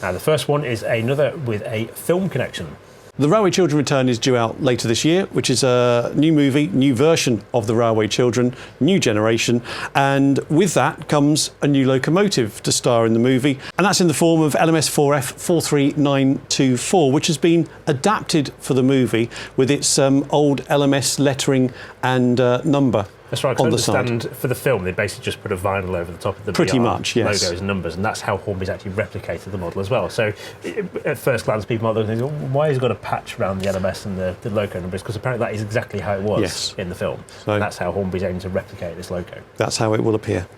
A: Now the first one is another with a film connection.
B: The Railway Children return is due out later this year, which is a new movie, new version of the Railway Children, new generation, and with that comes a new locomotive to star in the movie, and that's in the form of LMS4F 43924, which has been adapted for the movie with its old LMS lettering and number.
A: That's right, because I understand for the film they basically just put a vinyl over the top of the
B: Pretty much, yes.
A: logos and numbers, and that's how Hornby's actually replicated the model as well. So at first glance people might look and think, why has it got a patch around the LMS and the logo numbers? Because apparently that is exactly how it was in the film. So and that's how Hornby's aiming to replicate this logo.
B: That's how it will appear.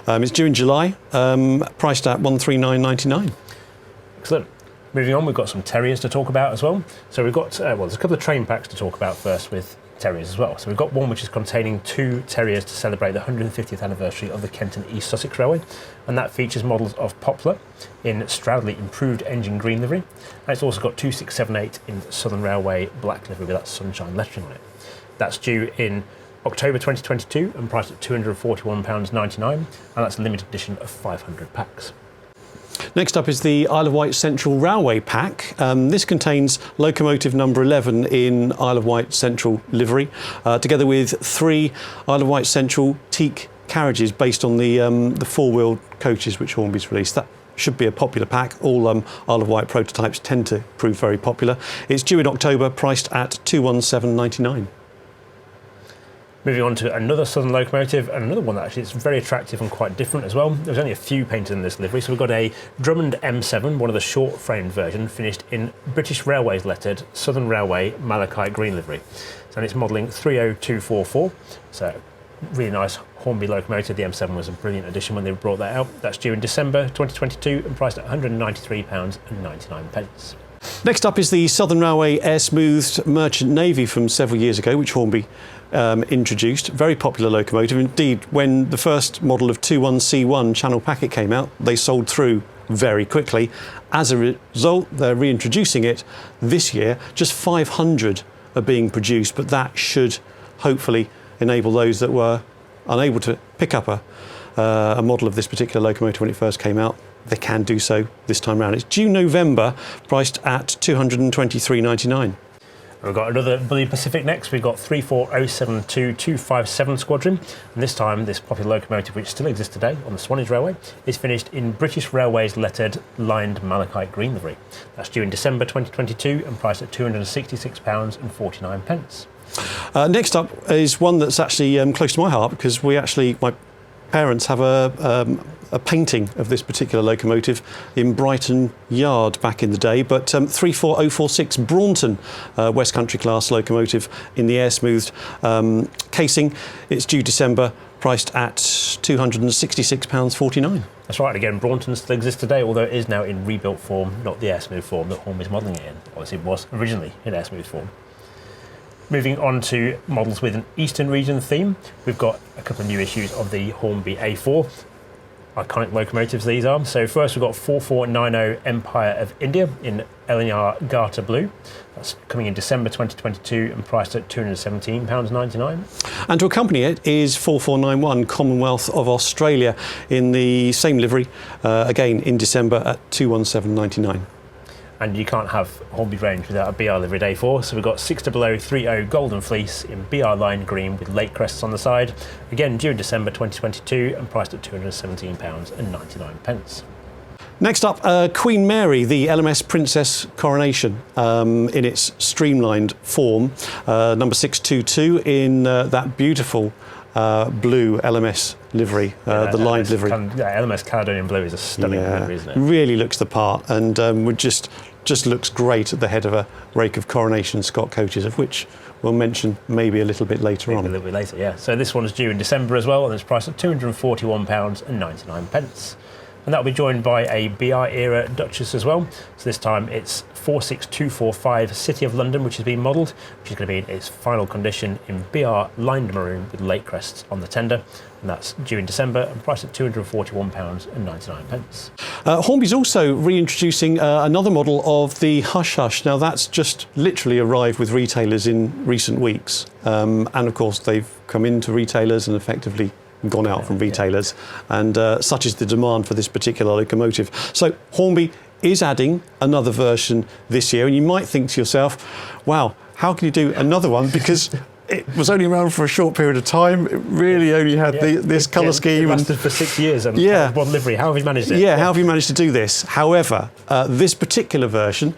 B: It's due in July, priced at £139.99.
A: Excellent. Moving on, we've got some Terriers to talk about as well. So we've got, there's a couple of train packs to talk about first with Terriers as well. So we've got one which is containing 2 Terriers to celebrate the 150th anniversary of the Kent and East Sussex Railway, and that features models of Poplar in Stradley improved engine green livery, and it's also got 2678 in Southern Railway black livery with that sunshine lettering on it. That's due in October 2022 and priced at £241.99, and that's a limited edition of 500 packs.
B: Next up is the Isle of Wight Central Railway pack. This contains locomotive number 11 in Isle of Wight Central livery, together with 3 Isle of Wight Central teak carriages based on the 4-wheel coaches which Hornby's released. That should be a popular pack. All Isle of Wight prototypes tend to prove very popular. It's due in October, priced at £217.99.
A: Moving on to another Southern locomotive, and another one that actually is very attractive and quite different as well. There's only a few painted in this livery, so we've got a Drummond M7, one of the short-framed version, finished in British Railways lettered Southern Railway malachite green livery. So it's modelling 30244, so really nice Hornby locomotive. The M7 was a brilliant addition when they brought that out. That's due in December 2022 and priced at £193.99.
B: Next up is the Southern Railway air-smoothed Merchant Navy from several years ago, which Hornby introduced. Very popular locomotive. Indeed, when the first model of 21C1 Channel Packet came out, they sold through very quickly. As a result, they're reintroducing it this year. Just 500 are being produced, but that should hopefully enable those that were unable to pick up a model of this particular locomotive when it first came out. They can do so this time round. It's due November, priced at £223.99.
A: We've got another Bully Pacific next. We've got 34072-257 Squadron, and this time this popular locomotive, which still exists today on the Swanage Railway, is finished in British Railways lettered lined malachite green livery. That's due in December 2022 and priced at £266.49.
B: Next up is one that's actually close to my heart, because my parents have a painting of this particular locomotive in Brighton Yard back in the day, but 34046 Braunton West Country class locomotive in the air-smoothed casing. It's due December, priced at £266.49.
A: That's right, again, Braunton still exists today, although it is now in rebuilt form, not the air-smooth form that Hornby's modelling it in. Obviously it was originally in air-smooth form. Moving on to models with an Eastern region theme, we've got a couple of new issues of the Hornby A4. Iconic locomotives these are. So first we've got 4490 Empire of India in Eleanor Garter Blue. That's coming in December 2022 and priced at £217.99.
B: And to accompany it is 4491 Commonwealth of Australia in the same livery, again in December at £217.99.
A: And you can't have Hornby range without a BR liveried A4, so we've got 60030 Golden Fleece in BR line green with lake crests on the side, again due in December 2022 and priced at £217.99.
B: Next up, Queen Mary, the LMS Princess Coronation in its streamlined form, number 622 in that beautiful blue LMS livery, the lined livery.
A: LMS Caledonian Blue is a stunning livery, isn't it?
B: Really looks the part, and would just looks great at the head of a rake of Coronation Scott coaches, of which we'll mention maybe a little bit later on.
A: A little bit later, yeah. So this one's due in December as well, and it's priced at £241.99. And that'll be joined by a BR era Duchess as well. So this time it's 46245 City of London, which has been modelled, which is going to be in its final condition in BR lined maroon with lake crests on the tender. And that's due in December and priced at £241.99.
B: Hornby's also reintroducing another model of the Hush Hush. Now that's just literally arrived with retailers in recent weeks. And of course they've come into retailers and effectively gone out from retailers, and such is the demand for this particular locomotive. So Hornby is adding another version this year, and you might think to yourself, wow, how can you do another one? Because it was only around for a short period of time. It really only had this colour scheme.
A: It lasted for 6 years and one livery. How have you managed it?
B: Yeah, how have you managed to do this? However, this particular version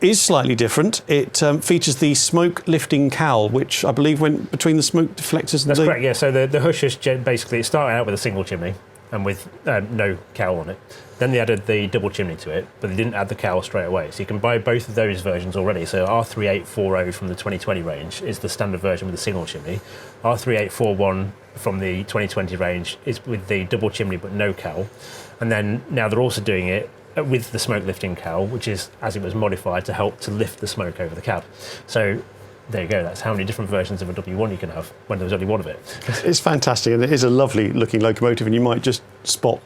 B: is slightly different. It features the smoke lifting cowl, which I believe went between the smoke deflectors and
A: That's correct, yeah. So the Hush Hush basically, it started out with a single chimney and with no cowl on it. Then they added the double chimney to it, but they didn't add the cowl straight away. So you can buy both of those versions already. So R3840 from the 2020 range is the standard version with the single chimney. R3841 from the 2020 range is with the double chimney but no cowl. And then now they're also doing it with the smoke lifting cowl, which is as it was modified to help to lift the smoke over the cab. So there you go, that's how many different versions of a W1 you can have when there's only one of it.
B: It's fantastic, and it is a lovely looking locomotive, and you might just spot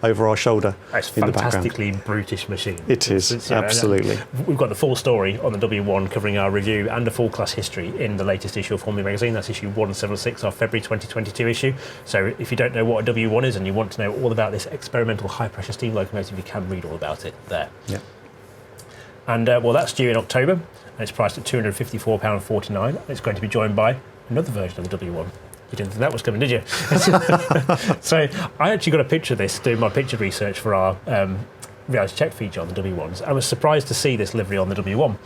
B: over our shoulder
A: it's
B: in the background.
A: Fantastically brutish machine.
B: It is, absolutely.
A: We've got the full story on the W1 covering our review and a full class history in the latest issue of Hornby Magazine. That's issue 176, our February 2022 issue. So if you don't know what a W1 is and you want to know all about this experimental high pressure steam locomotive, you can read all about it there.
B: Yeah.
A: And well, that's due in October, and it's priced at £254.49. It's going to be joined by another version of the W1. You didn't think that was coming, did you? So I actually got a picture of this doing my picture research for our reality check feature on the W1s. I was surprised to see this livery on the W1,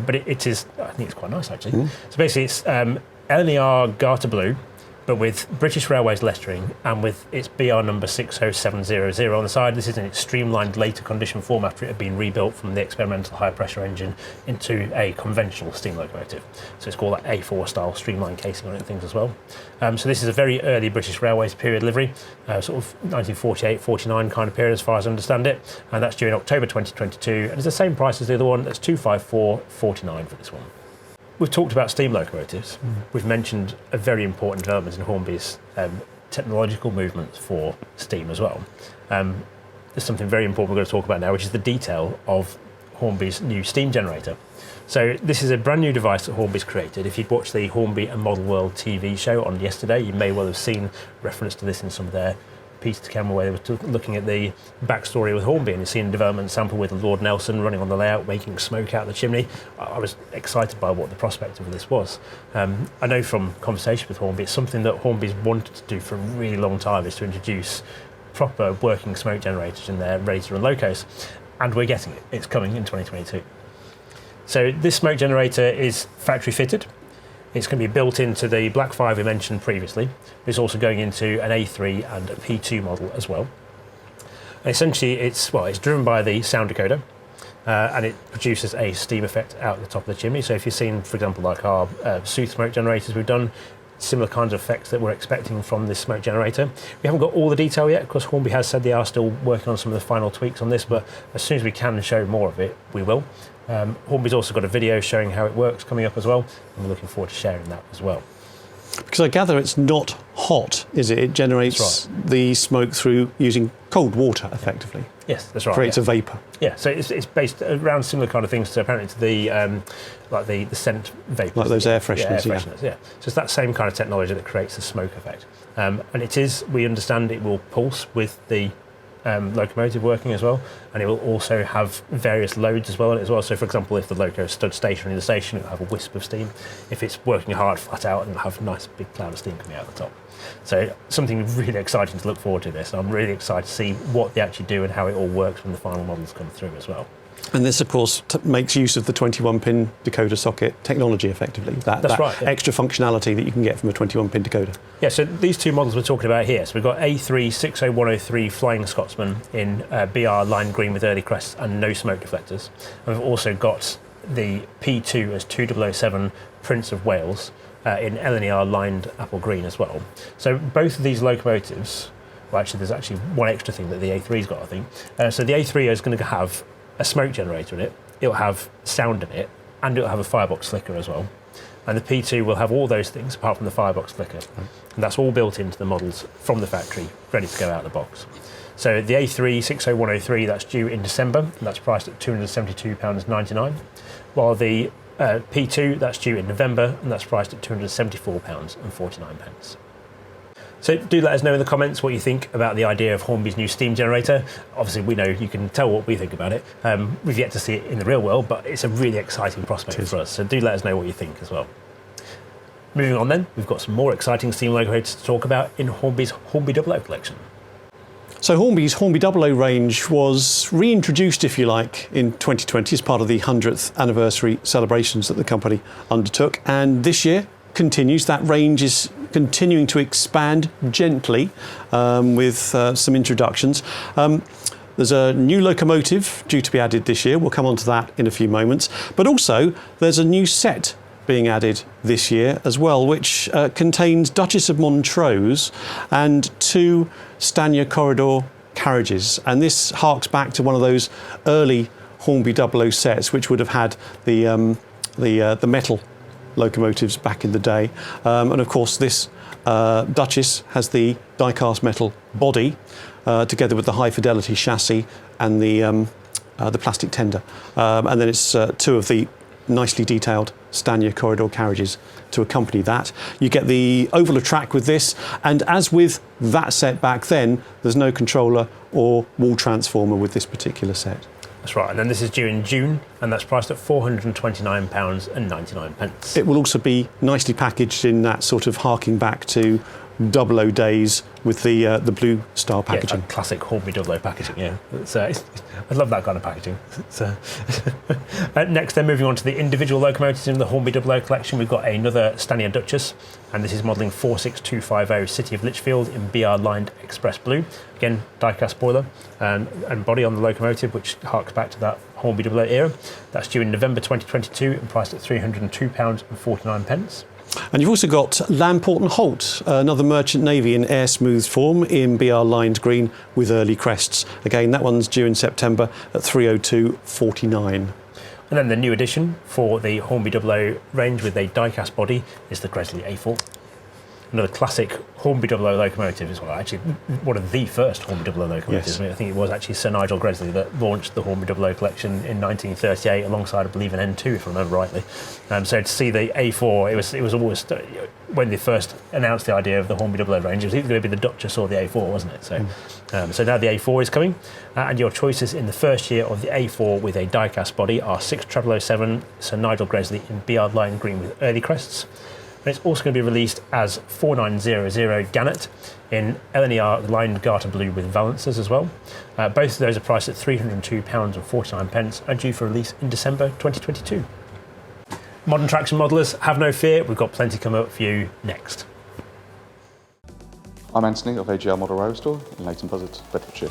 A: but it is, I think it's quite nice actually. So basically it's LNER Garter Blue, but with British Railways lettering and with its BR number 60700 on the side. This is an streamlined later condition form after it had been rebuilt from the experimental high pressure engine into a conventional steam locomotive. So it's called that A4 style streamlined casing on it and things as well. So this is a very early British Railways period livery, sort of 1948-49 kind of period as far as I understand it, and that's due in October 2022, and it's the same price as the other one. That's £254.49 for this one. We've talked about steam locomotives. We've mentioned a very important development in Hornby's technological movements for steam as well. There's something very important we're going to talk about now, which is the detail of Hornby's new steam generator. So this is a brand new device that Hornby's created. If you'd watched the Hornby and Model World TV show on yesterday, you may well have seen reference to this in some of their piece to camera where they were looking at the backstory with Hornby, and you've seen a development sample with Lord Nelson running on the layout, making smoke out of the chimney. I was excited by what the prospect of this was. I know from conversation with Hornby, it's something that Hornby's wanted to do for a really long time, is to introduce proper working smoke generators in their ready-to-run locos, and we're getting it. It's coming in 2022. So this smoke generator is factory fitted. It's going to be built into the Black 5 we mentioned previously. It's also going into an A3 and a P2 model as well. And essentially, it's driven by the sound decoder, and it produces a steam effect out the top of the chimney. So if you've seen, for example, like our Sooth smoke generators we've done, similar kinds of effects that we're expecting from this smoke generator. We haven't got all the detail yet. Of course, Hornby has said they are still working on some of the final tweaks on this, but as soon as we can show more of it, we will. Hornby's also got a video showing how it works coming up as well, and we're looking forward to sharing that as well.
B: Because I gather it's not hot, is it? It generates the smoke through using cold water, effectively.
A: Yes, that's right.
B: Creates a vapour.
A: Yeah, so it's based around similar kind of things to apparently to the like the scent vapours.
B: Like those air fresheners,
A: yeah. So it's that same kind of technology that creates the smoke effect. And it is, we understand it will pulse with the locomotive working as well, and it will also have various loads as well in it as well. So for example, if the loco stood stationary in the station, it will have a wisp of steam. If it's working hard flat out, it'll have a nice big cloud of steam coming out the top. So something really exciting to look forward to this. I'm really excited to see what they actually do and how it all works when the final models come through as well.
B: And this, of course, makes use of the 21-pin decoder socket technology, effectively. That
A: right, yeah.
B: extra functionality that you can get from a 21-pin decoder.
A: Yeah, so these two models we're talking about here. So we've got A3 60103 Flying Scotsman in BR lime green with early crests and no smoke deflectors. And we've also got the P2 as 2007 Prince of Wales in LNER lined apple green as well. So both of these locomotives, well, actually, there's actually one extra thing that the A3's got, I think. So the A3 is going to have a smoke generator in it, it'll have sound in it, and it'll have a firebox flicker as well. And the P2 will have all those things apart from the firebox flicker. And that's all built into the models from the factory, ready to go out of the box. So the A3 60103, that's due in December, and that's priced at £272.99, while the P2, that's due in November, and that's priced at £274.49. So do let us know in the comments what you think about the idea of Hornby's new steam generator. Obviously, we know you can tell what we think about it. We've yet to see it in the real world, but it's a really exciting prospect for us. So do let us know what you think as well. Moving on then, we've got some more exciting steam locomotives to talk about in Hornby's Hornby Dublo collection.
B: So Hornby's Hornby Dublo range was reintroduced, if you like, in 2020 as part of the 100th anniversary celebrations that the company undertook. And this year continues. That range is continuing to expand gently with some introductions. There's a new locomotive due to be added this year. We'll come on to that in a few moments. But also, there's a new set being added this year as well, which contains Duchess of Montrose and 2 Stanier corridor carriages. And this harks back to one of those early Hornby Dublo sets, which would have had the metal locomotives back in the day. And of course, this Duchess has the die-cast metal body, together with the high-fidelity chassis and the plastic tender. And then it's 2 of the nicely detailed Stanier corridor carriages to accompany that. You get the oval of track with this, and as with that set back then, there's no controller or wall transformer with this particular set.
A: That's right, and then this is due in June, and that's priced at £429.99.
B: It will also be nicely packaged in that sort of harking back to Dublo days with the blue star packaging.
A: Yeah, classic Hornby Dublo packaging, yeah. I love that kind of packaging. Next then, moving on to the individual locomotives in the Hornby Dublo collection, we've got another Stanier Duchess, and this is modelling 46250 City of Lichfield in BR lined express blue. Again, die-cast spoiler and body on the locomotive, which harks back to that Hornby Dublo era. That's due in November 2022 and priced at £302.49.
B: And you've also got Lamport and Holt, another Merchant Navy in air smooth form in BR lined green with early crests. Again, that one's due in September at £302.49.
A: And then the new addition for the Hornby Dublo range with a die-cast body is the Gresley A4. Another classic Hornby Dublo locomotive as well. Actually, one of the first Hornby Dublo locomotives.
B: Yes.
A: I mean, I think it was actually Sir Nigel Gresley that launched the Hornby Dublo collection in 1938 alongside, I believe, an N2, if I remember rightly. So to see the A4, it was always, when they first announced the idea of the Hornby Dublo range, it was either going to be the Duchess or the A4, wasn't it? So, so now the A4 is coming, and your choices in the first year of the A4 with a die-cast body are 6007 Sir Nigel Gresley in BR line green with early crests. And it's also going to be released as 4900 Gannet in LNER lined garter blue with valances as well. Both of those are priced at £302.49 and due for release in December 2022. Modern Traction modelers, have no fear, we've got plenty coming up for you next.
F: I'm Anthony of AGR Model Rail Store in Leighton Buzzard, Bedfordshire.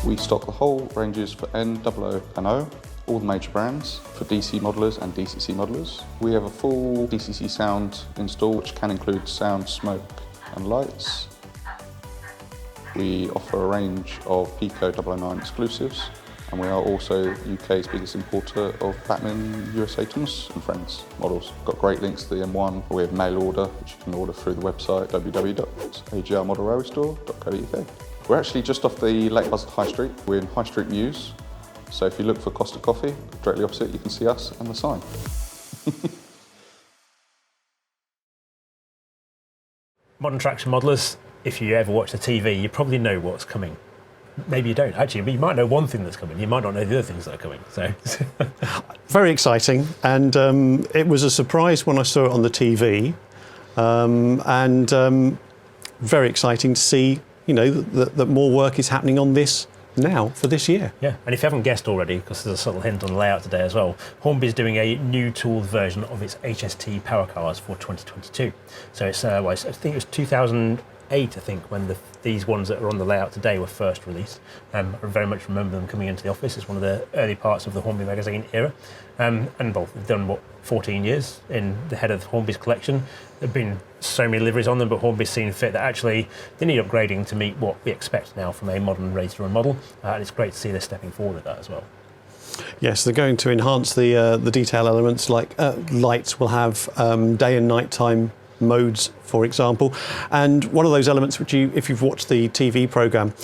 F: We stock the whole ranges for N, O, and O, all the major brands, for DC modelers and DCC modelers. We have a full DCC sound install, which can include sound, smoke, and lights. We offer a range of Pico 009 exclusives, and we are also UK's biggest importer of Batman USA Thomas and Friends models. Got great links to the M1. We have mail order, which you can order through the website www.agrmodelrailstore.co.uk. We're actually just off the Lake Buzzard High Street. We're in High Street Mews, so if you look for Costa Coffee, directly opposite, you can see us and the sign.
A: Modern traction modelers, if you ever watch the TV, you probably know what's coming. Maybe you don't, actually, but you might know one thing that's coming. You might not know the other things that are coming. So,
B: Very exciting, and it was a surprise when I saw it on the TV, and very exciting to see, you know, that more work is happening on this now for this year.
A: yeah, and if you haven't guessed already, because there's a subtle hint on the layout today as well, Hornby's doing a new tooled version of its HST power cars for 2022. So it's, well, I think it was 2008, I think, when these ones that are on the layout today were first released. I very much remember them coming into the office. It's one of the early parts of the Hornby Magazine era. And well, they've done, 14 years in the head of Hornby's collection. There have been so many liveries on them, but Hornby's seen fit that actually they need upgrading to meet what we expect now from a modern race-to-run model. And it's great to see they're stepping forward with that as well.
B: Yes, they're going to enhance the detail elements, like lights will have day and night time modes, for example, and one of those elements which if you've watched the TV programme,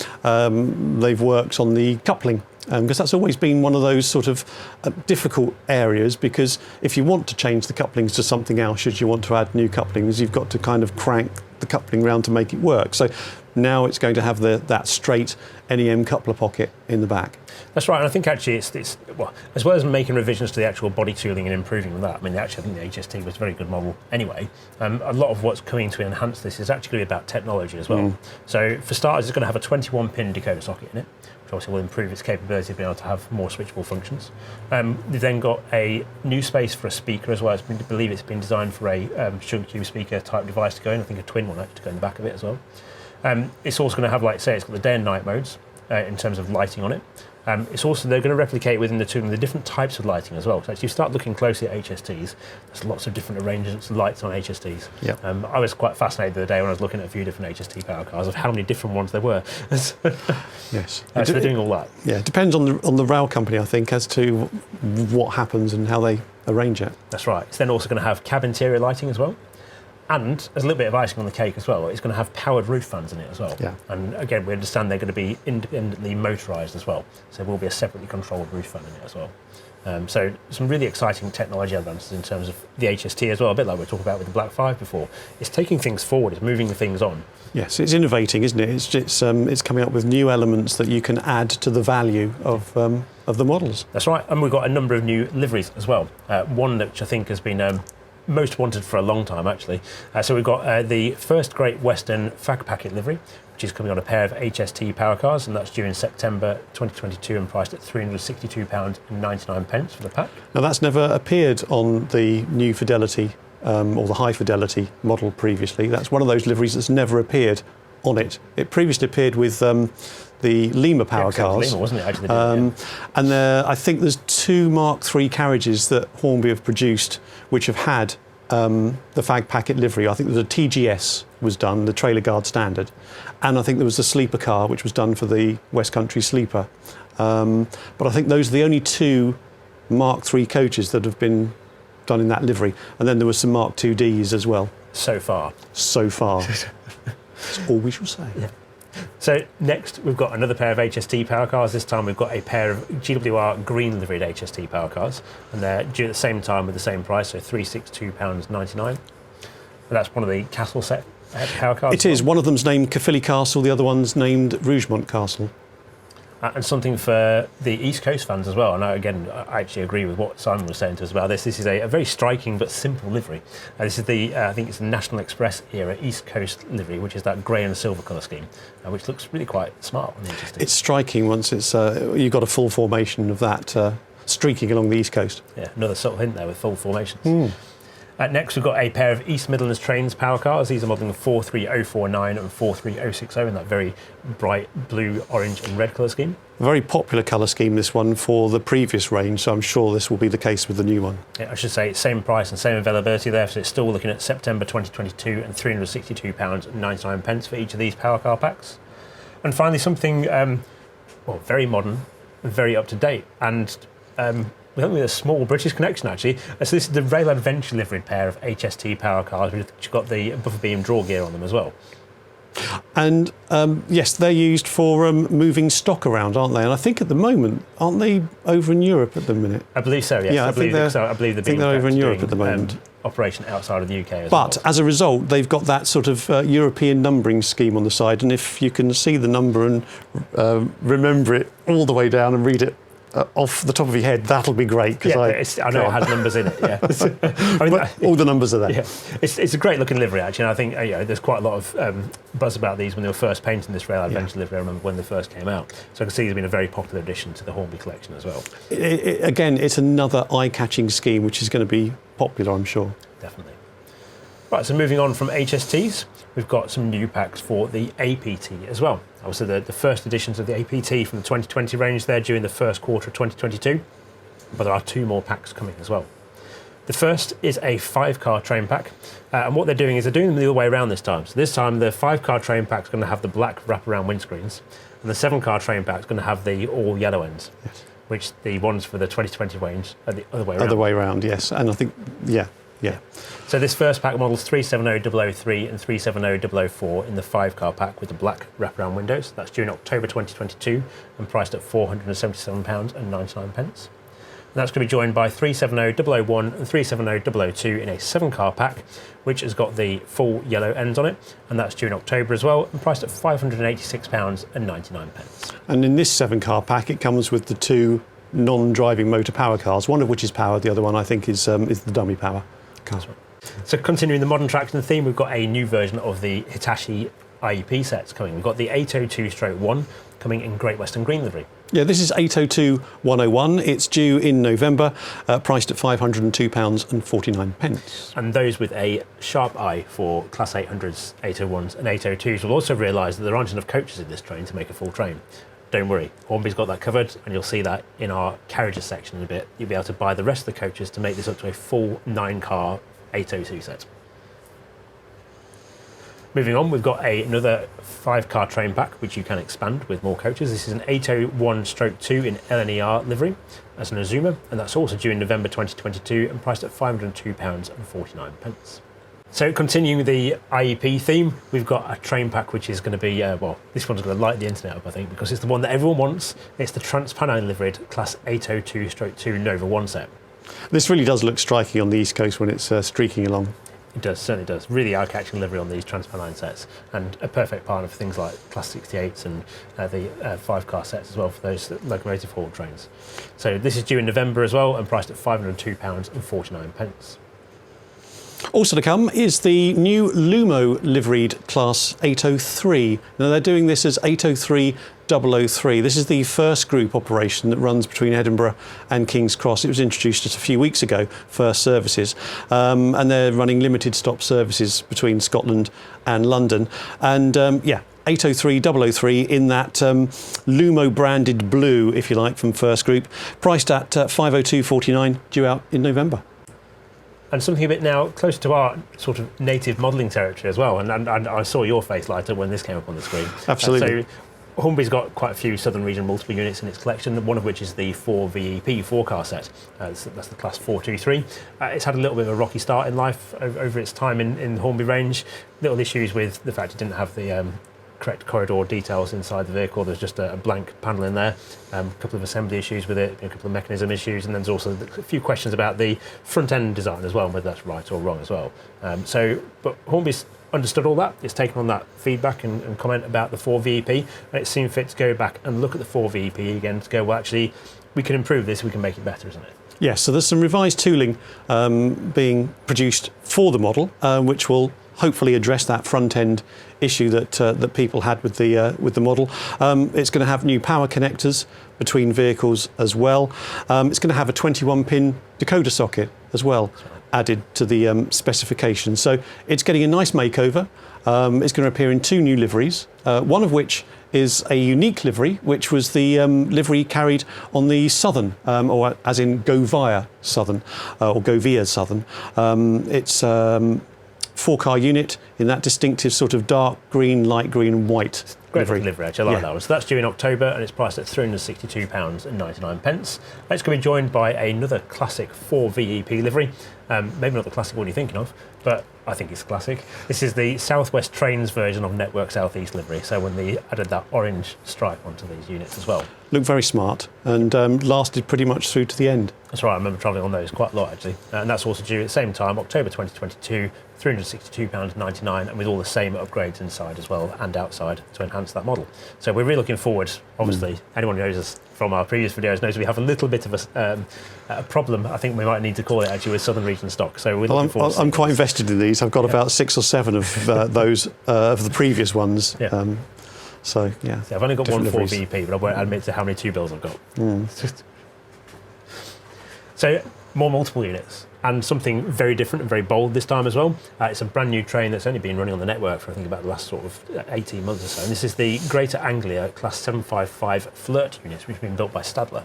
B: they've worked on the coupling, because that's always been one of those sort of difficult areas, because if you want to change the couplings to something else, should you want to add new couplings, you've got to kind of crank the coupling round to make it work. So now it's going to have that straight NEM coupler pocket in the back.
A: That's right, and I think actually it's well, as well as making revisions to the actual body tooling and improving that, I mean, actually I think the HST was a very good model anyway. A lot of what's coming to enhance this is actually about technology as well. So for starters, it's going to have a 21-pin decoder socket in it, which obviously will improve its capability of being able to have more switchable functions. They've then got a new space for a speaker as well. I believe it's been designed for a sugar cube speaker type device to go in. I think a twin one actually to go in the back of it as well. It's also going to have, like say, it's got the day and night modes in terms of lighting on it. It's also, they're going to replicate within the tooling the different types of lighting as well. So as you start looking closely at HSTs, there's lots of different arrangements of lights on HSTs.
B: Yep.
A: I was quite fascinated the other day when I was looking at a few different HST power cars of how many different ones there were.
B: Yes.
A: So they're doing all that.
B: Yeah, it depends on the rail company, I think, as to what happens and how they arrange it.
A: That's right. It's then also going to have cab interior lighting as well. And there's a little bit of icing on the cake as well. It's going to have powered roof fans in it as well.
B: Yeah.
A: And again, we understand they're going to be independently motorised as well. So there will be a separately controlled roof fan in it as well. So some really exciting technology advances in terms of the HST as well, a bit like we were talking about with the Black 5 before. It's taking things forward, it's moving things on.
B: Yes, it's innovating, isn't it? It's coming up with new elements that you can add to the value of the models.
A: That's right, and we've got a number of new liveries as well. One which I think has been most wanted for a long time, actually. So we've got the first Great Western fag packet livery, which is coming on a pair of HST power cars, and that's due in September 2022 and priced at £362.99 for the pack.
B: Now, that's never appeared on the new Fidelity or the High Fidelity model previously. That's one of those liveries that's never appeared on it. It previously appeared with the Lima power cars.
A: Lima, wasn't it? Actually,
B: and I think there's 2 Mark III carriages that Hornby have produced which have had the fag packet livery. I think there's a TGS was done, the trailer guard standard, and I think there was a sleeper car which was done for the West Country sleeper. But I think those are the only 2 Mark III coaches that have been done in that livery, and then there was some Mark IIDs as well.
A: So far.
B: So far. That's all we shall say.
A: Yeah. So next we've got another pair of HST power cars. This time we've got a pair of GWR green liveried HST power cars, and they're due at the same time with the same price, so £362.99. And that's one of the Castle set power cars.
B: It is. One of them's named Caerphilly Castle, the other one's named Rougemont Castle.
A: And something for the East Coast fans as well. And I actually agree with what Simon was saying to us about this. This is a very striking but simple livery. This is the, I think it's the National Express era East Coast livery, which is that grey and silver colour scheme, which looks really quite smart and interesting.
B: It's striking once it's you've got a full formation of that streaking along the East Coast.
A: Yeah, another subtle hint there with full formations. Next, we've got a pair of East Midlands Trains power cars. These are modelling 43049 and 43060 in that very bright blue, orange and red colour scheme.
B: A very popular colour scheme, this one, for the previous range, so I'm sure this will be the case with the new one.
A: Yeah, I should say same price and same availability there, so it's still looking at September 2022 and £362.99 for each of these power car packs. And finally, something very modern, very up to date, and with a small British connection, actually. So this is the Rail Adventure liveried pair of HST power cars, which have got the buffer beam draw gear on them as well.
B: And yes, they're used for moving stock around, aren't they? And I think at the moment, aren't they over in Europe at the minute?
A: I believe so, yes.
B: Yeah, I believe they're
A: they're
B: over in Europe at the moment.
A: operation outside of the UK as
B: But
A: well.
B: as a result, they've got that sort of European numbering scheme on the side, and if you can see the number and remember it all the way down and read it off the top of your head, that'll be great.
A: Yeah, I know it has numbers in it. Yeah, I mean,
B: but all the numbers are there.
A: yeah, it's a great looking livery actually. And I think there's quite a lot of buzz about these when they were first painting this Rail Adventure livery. I remember when they first came out, so I can see it's been a very popular addition to the Hornby collection as well.
B: Again, it's another eye-catching scheme which is going to be popular, I'm sure.
A: Definitely. Right, so moving on from HSTs, we've got some new packs for the APT as well. Obviously, the first editions of the APT from the 2020 range there during the first quarter of 2022, but there are 2 more packs coming as well. The first is a 5-car train pack, and what they're doing is they're doing them the other way around this time. So this time, the 5-car train pack is going to have the black wraparound windscreens, and the 7-car train pack is going to have the all yellow ends, which the ones for the 2020 range are the other way around.
B: Other way around, yes. And I think, yeah.
A: So this first pack models 370003 and 370004 in the 5-car pack with the black wraparound windows. That's due in October 2022 and priced at £477.99. And that's going to be joined by 370001 and 370002 in a 7-car pack, which has got the full yellow ends on it, and that's due in October as well and priced at £586.99.
B: And in this 7-car pack, it comes with the 2 non-driving motor power cars, one of which is powered, the other one I think is the dummy power car.
A: So continuing the modern traction theme, we've got a new version of the Hitachi IEP sets coming. We've got the 802-1 coming in Great Western Green livery.
B: Yeah, this is 802-101. It's due in November, priced at £502.49.
A: And those with a sharp eye for Class 800s, 801s and 802s will also realise that there aren't enough coaches in this train to make a full train. Don't worry, Hornby's got that covered, and you'll see that in our carriages section in a bit. You'll be able to buy the rest of the coaches to make this up to a full 9-car 802 set. Moving on, we've got another 5-car train pack, which you can expand with more coaches. This is an 801/2 in LNER livery as an Azuma, and that's also due in November 2022 and priced at £502.49. So continuing the IEP theme, we've got a train pack which is going to be, this one's going to light the internet up, I think, because it's the one that everyone wants. It's the Transpennine liveried Class 802/2 Nova 1 set.
B: This really does look striking on the East Coast when it's streaking along.
A: It does, certainly does. Really eye-catching livery on these Transpennine sets, and a perfect partner for things like Class 68s and the 5-car sets as well for those locomotive haul trains. So this is due in November as well and priced at £502.49.
B: Also to come is the new Lumo liveried Class 803. Now they're doing this as 803-003. This is the first group operation that runs between Edinburgh and King's Cross. It was introduced just a few weeks ago, first services, and they're running limited stop services between Scotland and London. And 803-003 in that Lumo branded blue, if you like, from first group, priced at £502.49, due out in November.
A: And something a bit now close to our sort of native modelling territory as well. And I saw your face light up when this came up on the screen.
B: Absolutely.
A: So Hornby's got quite a few Southern Region multiple units in its collection, one of which is the 4VEP 4-car set. That's the Class 423. It's had a little bit of a rocky start in life over its time in the Hornby range. Little issues with the fact it didn't have the correct corridor details inside the vehicle. There's just a blank panel in there, a couple of assembly issues with it, a couple of mechanism issues, and then there's also a few questions about the front end design as well, and whether that's right or wrong as well. But Hornby's understood all that. It's taken on that feedback and comment about the 4VEP, and it seemed fit to go back and look at the 4VEP again to go, well, actually, we can improve this, we can make it better, isn't it?
B: Yes, so there's some revised tooling being produced for the model, which will hopefully address that front end issue that people had with the model. It's going to have new power connectors between vehicles as well. It's going to have a 21-pin decoder socket as well added to the specification. So it's getting a nice makeover. It's going to appear in 2 new liveries, one of which is a unique livery, which was the livery carried on the Southern, or as in Go Via Southern, or Go Via Southern. It's 4-car unit in that distinctive sort of dark green, light green and white
A: Great
B: livery.
A: livery, actually. I like that one. So that's due in October, and it's priced at £362.99. It's going to be joined by another classic 4 VEP livery. Maybe not the classic one you're thinking of, but I think it's classic. This is the South West Trains version of Network South East livery. So when they added that orange stripe onto these units as well.
B: Looked very smart and lasted pretty much through to the end.
A: That's right, I remember travelling on those quite a lot actually. And that's also due at the same time, October 2022, £362.99, and with all the same upgrades inside as well and outside to enhance that model. So we're really looking forward, obviously, anyone who knows us from our previous videos knows we have a little bit of a problem, I think we might need to call it actually, with Southern Region stock. So we're looking forward to
B: I'm quite invested in these. I've got about 6 or 7 of those of the previous ones.
A: Yeah.
B: So, yeah.
A: I've only got
B: different
A: one 4
B: liveries.
A: VP, but I won't admit to how many 2 bills I've got. So more multiple units and something very different and very bold this time as well. It's a brand new train that's only been running on the network for I think about the last sort of 18 months or so. And this is the Greater Anglia Class 755 Flirt units, which have been built by Stadler.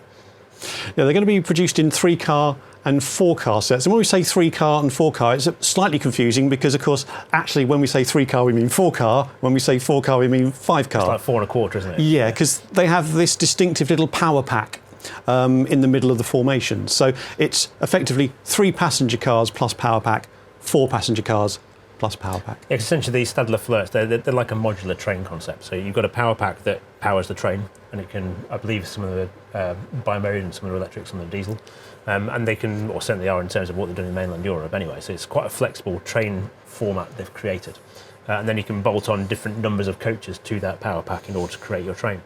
B: Yeah, they're going to be produced in 3-car and 4-car sets. And when we say 3-car and 4-car, it's slightly confusing because, of course, actually, when we say 3-car, we mean 4-car. When we say 4-car, we mean 5-car.
A: It's like 4 1/4, isn't it?
B: Yeah, because they have this distinctive little power pack in the middle of the formation. So it's effectively 3 passenger cars plus power pack, 4 passenger cars plus power pack.
A: Yeah, essentially these Stadler Flirts, they're like a modular train concept. So you've got a power pack that powers the train, and it can, I believe, some of the bi-mode and some of the electric, some of the diesel. And they can, or certainly are in terms of what they're doing in mainland Europe anyway. So it's quite a flexible train format they've created. And then you can bolt on different numbers of coaches to that power pack in order to create your train.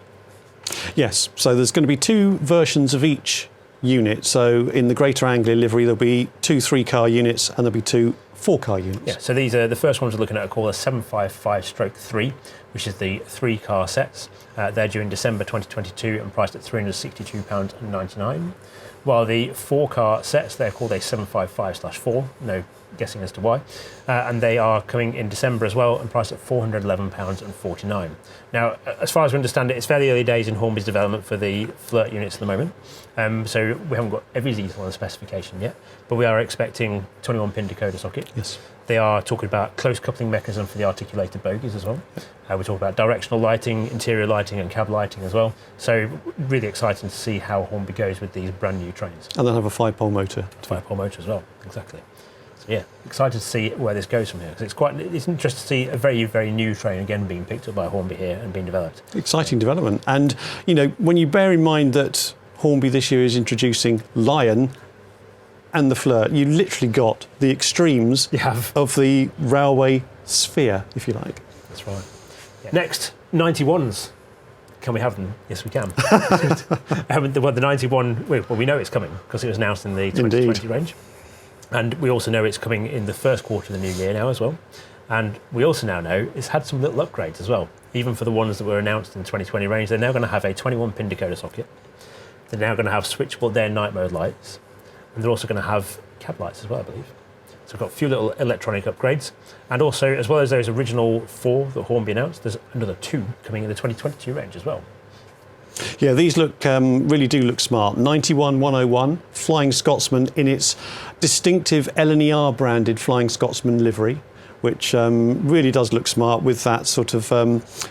B: Yes, so there's going to be 2 versions of each unit. So in the Greater Anglia livery, there'll be 2 3-car units and there'll be 2 4-car units.
A: Yeah, so these are the first ones we're looking at are called a 755/3, which is the 3-car sets. They're due in December 2022 and priced at £362.99. While the 4-car sets, they're called a 755/4, no guessing as to why, and they are coming in December as well and priced at £411.49. Now, as far as we understand it, it's fairly early days in Hornby's development for the Flirt units at the moment, so we haven't got every detail on the specification yet, but we are expecting 21-pin decoder socket.
B: Yes.
A: They are talking about close coupling mechanism for the articulated bogies as well. We're talking about directional lighting, interior lighting and cab lighting as well. So really exciting to see how Hornby goes with these brand new trains.
B: And they'll have a 5-pole motor.
A: 5-pole motor as well, exactly. So yeah, excited to see where this goes from here. Because it's interesting to see a very, very new train again being picked up by Hornby here and being developed.
B: Exciting development. And, you know, when you bear in mind that Hornby this year is introducing Lion and the Flirt, you literally got the extremes of the railway sphere, if you like.
A: That's right. Yeah. Next, 91s. Can we have them? Yes, we can. The 91, well, we know it's coming because it was announced in the 2020 range. And we also know it's coming in the first quarter of the new year now as well. And we also now know it's had some little upgrades as well. Even for the ones that were announced in the 2020 range, they're now going to have a 21-pin decoder socket. They're now going to have switchable day and night mode lights. And they're also going to have cab lights as well, I believe. So we've got a few little electronic upgrades. And also, as well as those original 4 that Hornby announced, there's another 2 coming in the 2022 range as well.
B: Yeah, these look really do look smart. 91-101, Flying Scotsman in its distinctive LNER branded Flying Scotsman livery, which really does look smart with that sort of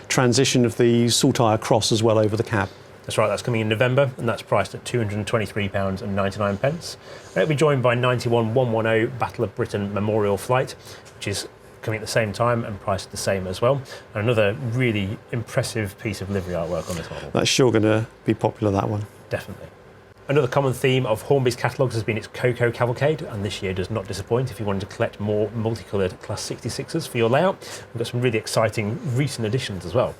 B: transition of the Saltire cross as well over the cab.
A: That's right, that's coming in November, and that's priced at £223.99. It'll be joined by 91-110 Battle of Britain Memorial Flight, which is coming at the same time and priced the same as well. And another really impressive piece of livery artwork on this model.
B: That's sure going to be popular, that one.
A: Definitely. Another common theme of Hornby's catalogues has been its Cocoa Cavalcade, and this year does not disappoint if you wanted to collect more multicoloured Class 66s for your layout. We've got some really exciting recent additions as well.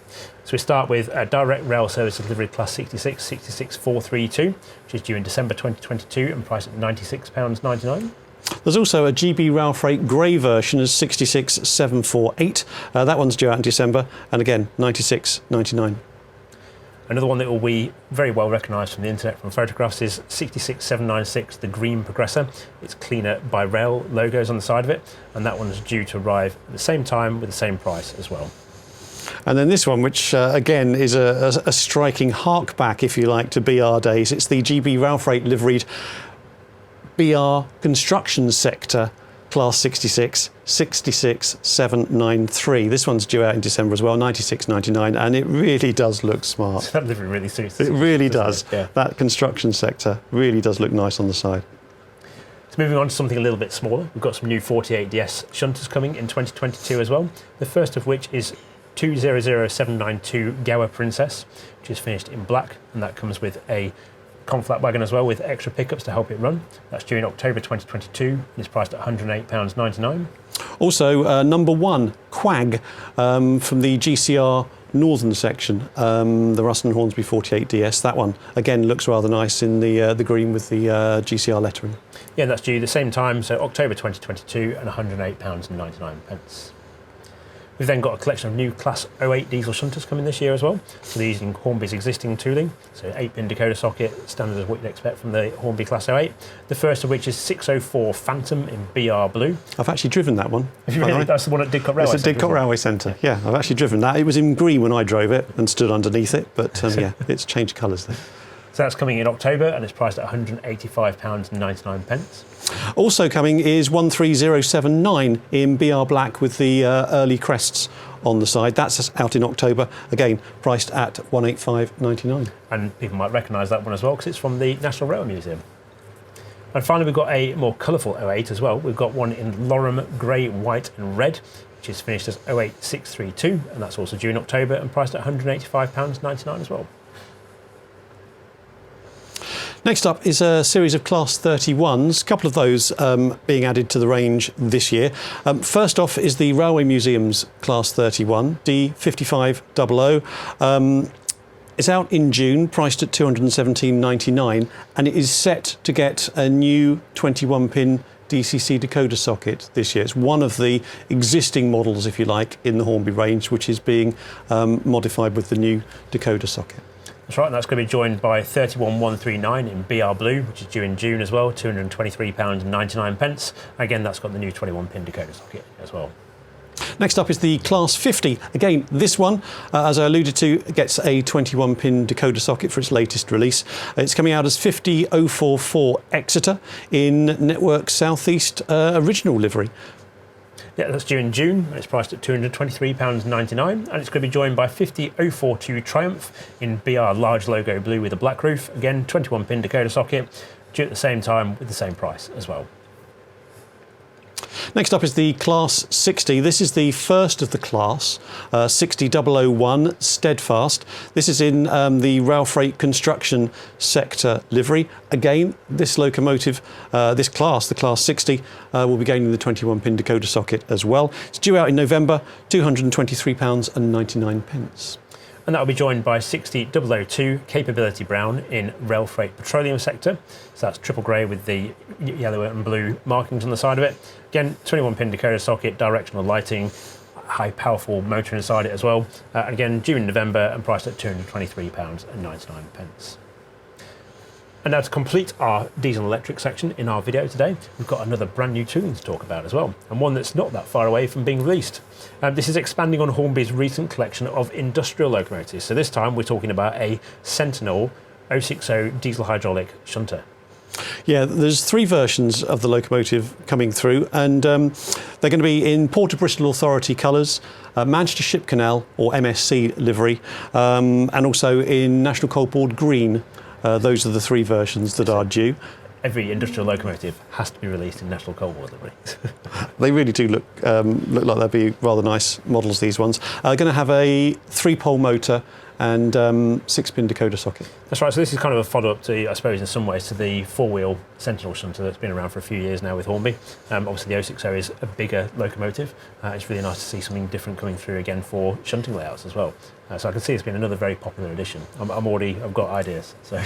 A: So we start with a direct rail service delivery Class 66, 66432, which is due in December 2022 and priced at £96.99.
B: There's also a GB Rail Freight grey version as 66748. That one's due out in December, and again, £96.99.
A: Another one that will be very well recognised from the internet from photographs is 66796, the green Progressor. It's cleaner by rail logos on the side of it, and that one's due to arrive at the same time with the same price as well.
B: And then this one, which again is a striking hark back, if you like, to BR days. It's the GB Rail Freight liveried BR construction sector Class 66, 66793. This one's due out in December as well, 96.99, and it really does look smart.
A: That livery really suits.
B: It really does.
A: Yeah.
B: That construction sector really does look nice on the side.
A: So moving on to something a little bit smaller, we've got some new 48DS shunters coming in 2022 as well. The first of which is 200792 Gower Princess, which is finished in black, and that comes with a conflat wagon as well with extra pickups to help it run. That's due in October 2022 and is priced at £108.99.
B: Also, number 1, Quag, from the GCR northern section, the Ruston Hornsby 48DS. That one, again, looks rather nice in the green with the GCR lettering.
A: Yeah, that's due the same time, so October 2022 and £108.99. We've then got a collection of new Class 08 diesel shunters coming this year as well. So these using Hornby's existing tooling, so 8-pin decoder socket, standard as what you'd expect from the Hornby Class 08. The first of which is 604 Phantom in BR Blue.
B: I've actually driven that one.
A: Really? That's the one at Didcot Railway
B: It's at Didcot Railway Centre. Yeah, I've actually driven that. It was in green when I drove it and stood underneath it, but yeah, it's changed colours there.
A: So that's coming in October and it's priced at £185.99.
B: Also coming is 13079 in BR Black with the early crests on the side. That's out in October, again priced at £185.99.
A: And people might recognise that one as well because it's from the National Railway Museum. And finally we've got a more colourful 08 as well. We've got one in Lorem grey, white and red, which is finished as 08632, and that's also due in October and priced at £185.99 as well.
B: Next up is a series of Class 31s, a couple of those being added to the range this year. First off is the Railway Museum's Class 31, D5500. It's out in June, priced at £217.99, and it is set to get a new 21-pin DCC decoder socket this year. It's one of the existing models, if you like, in the Hornby range, which is being modified with the new decoder socket.
A: That's right, and that's going to be joined by 31139 in BR Blue, which is due in June as well, £223.99. Again, that's got the new 21-pin decoder socket as well.
B: Next up is the Class 50. Again, this one, as I alluded to, gets a 21-pin decoder socket for its latest release. It's coming out as 50044 Exeter in Network Southeast original livery.
A: Yeah, that's due in June, and it's priced at £223.99, and it's going to be joined by 50042 Triumph in BR large logo blue with a black roof. Again, 21-pin decoder socket, due at the same time with the same price as well.
B: Next up is the Class 60. This is the first of the class, 60001 Steadfast. This is in the rail freight construction sector livery. Again, this locomotive, this class, the Class 60, will be gaining the 21-pin decoder socket as well. It's due out in November, £223.99.
A: And that will be joined by 60002 Capability Brown in rail freight petroleum sector. So that's triple grey with the yellow and blue markings on the side of it. Again, 21-pin decoder socket, directional lighting, high powerful motor inside it as well. Again, due in November and priced at £223.99. And now to complete our diesel and electric section in our video today, we've got another brand new tooling to talk about as well, and one that's not that far away from being released. This is expanding on Hornby's recent collection of industrial locomotives. So this time we're talking about a Sentinel 060 diesel hydraulic shunter.
B: Yeah, there's 3 versions of the locomotive coming through, and they're going to be in Port of Bristol Authority colours, Manchester Ship Canal or MSC livery, and also in National Coal Board green. Those are the 3 versions that are due.
A: Every industrial locomotive has to be released in National Coal Board livery.
B: They really do look like they'll be rather nice models, these ones. Going to have a 3-pole motor and 6-pin decoder socket.
A: That's right, so this is kind of a follow-up to, I suppose, in some ways, to the 4-wheel Sentinel shunter that's been around for a few years now with Hornby. Obviously the 060 is a bigger locomotive. It's really nice to see something different coming through again for shunting layouts as well. So I can see it's been another very popular addition. I've got ideas, so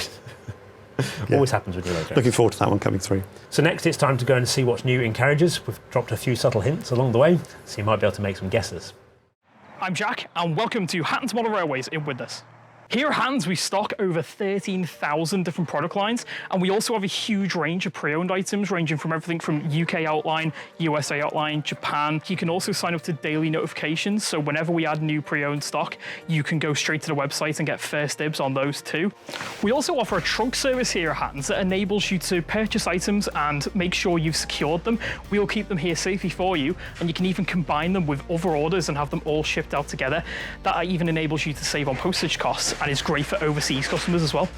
B: Yeah.
A: Always happens with new locomotives.
B: Looking forward to that one coming through.
A: So next it's time to go and see what's new in carriages. We've dropped a few subtle hints along the way, so you might be able to make some guesses.
G: I'm Jack, and welcome to Hatton's Model Railways in Widnes. Here at Hans, we stock over 13,000 different product lines, and we also have a huge range of pre-owned items ranging from everything from UK outline, USA outline, Japan. You can also sign up to daily notifications, so whenever we add new pre-owned stock, you can go straight to the website and get first dibs on those too. We also offer a trunk service here at Hans that enables you to purchase items and make sure you've secured them. We'll keep them here safely for you, and you can even combine them with other orders and have them all shipped out together. That even enables you to save on postage costs, and it's great for overseas customers as well.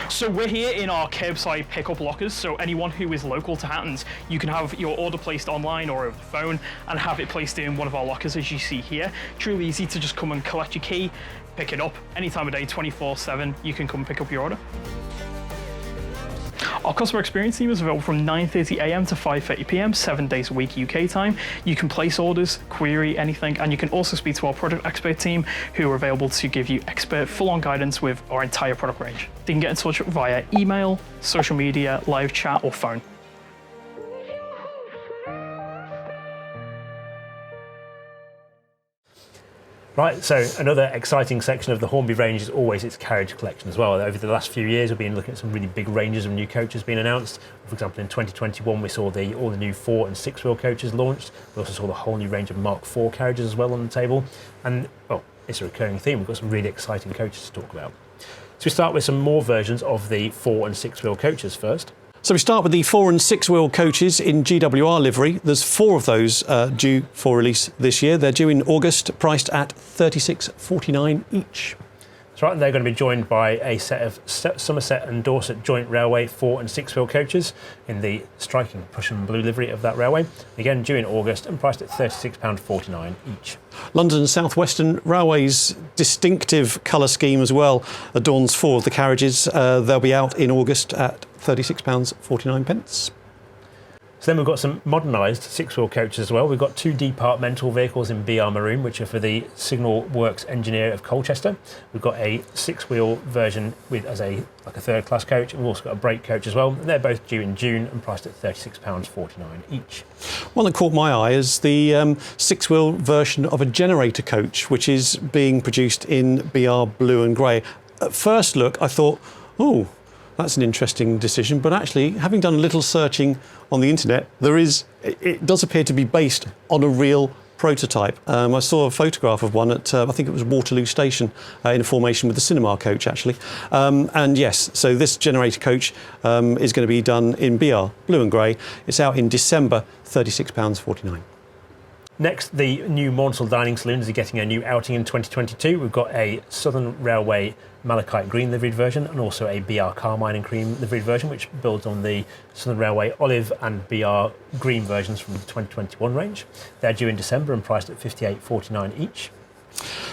G: So we're here in our curbside pickup lockers, so anyone who is local to Hattons, you can have your order placed online or over the phone and have it placed in one of our lockers as you see here. Truly easy to just come and collect your key, pick it up any time of day, 24/7, you can come pick up your order. Our customer experience team is available from 9:30 a.m. to 5:30 p.m, 7 days a week UK time. You can place orders, query anything, and you can also speak to our product expert team who are available to give you expert full-on guidance with our entire product range. You can get in touch via email, social media, live chat, or phone.
A: Right, so another exciting section of the Hornby range is always its carriage collection as well. Over the last few years, we've been looking at some really big ranges of new coaches being announced. For example, in 2021, we saw all the new 4- and 6-wheel coaches launched. We also saw the whole new range of Mark IV carriages as well on the table. And, well, it's a recurring theme. We've got some really exciting coaches to talk about. So we start with some more versions of the 4- and 6-wheel coaches first.
B: So we start with the 4- and 6-wheel coaches in GWR livery. There's 4 of those due for release this year. They're due in August, priced at $36.49 each.
A: That's right, and they're going to be joined by a set of Somerset and Dorset Joint Railway 4- and 6-wheel coaches in the striking Prussian blue livery of that railway. Again, due in August and priced at £36.49 each.
B: London and South Western Railway's distinctive colour scheme as well adorns 4 of the carriages. They'll be out in August at £36.49.
A: So then we've got some modernised 6-wheel coaches as well. We've got 2 departmental vehicles in BR Maroon, which are for the Signal Works Engineer of Colchester. We've got a 6-wheel version with as a third-class coach, and we've also got a brake coach as well. And they're both due in June and priced at £36.49 each.
B: One that caught my eye is the 6-wheel version of a generator coach, which is being produced in BR Blue and Grey. At first look, I thought, oh, that's an interesting decision, but actually, having done a little searching on the internet, it does appear to be based on a real prototype. I saw a photograph of one at, I think it was Waterloo Station, in a formation with the cinema coach, actually. And yes, so this generator coach is going to be done in BR, blue and grey. It's out in December, £36.49.
A: Next, the new Maunsell Dining Saloons are getting a new outing in 2022. We've got a Southern Railway Malachite Green liveried version and also a BR Carmine and Cream liveried version, which builds on the Southern Railway Olive and BR Green versions from the 2021 range. They're due in December and priced at £58.49 each.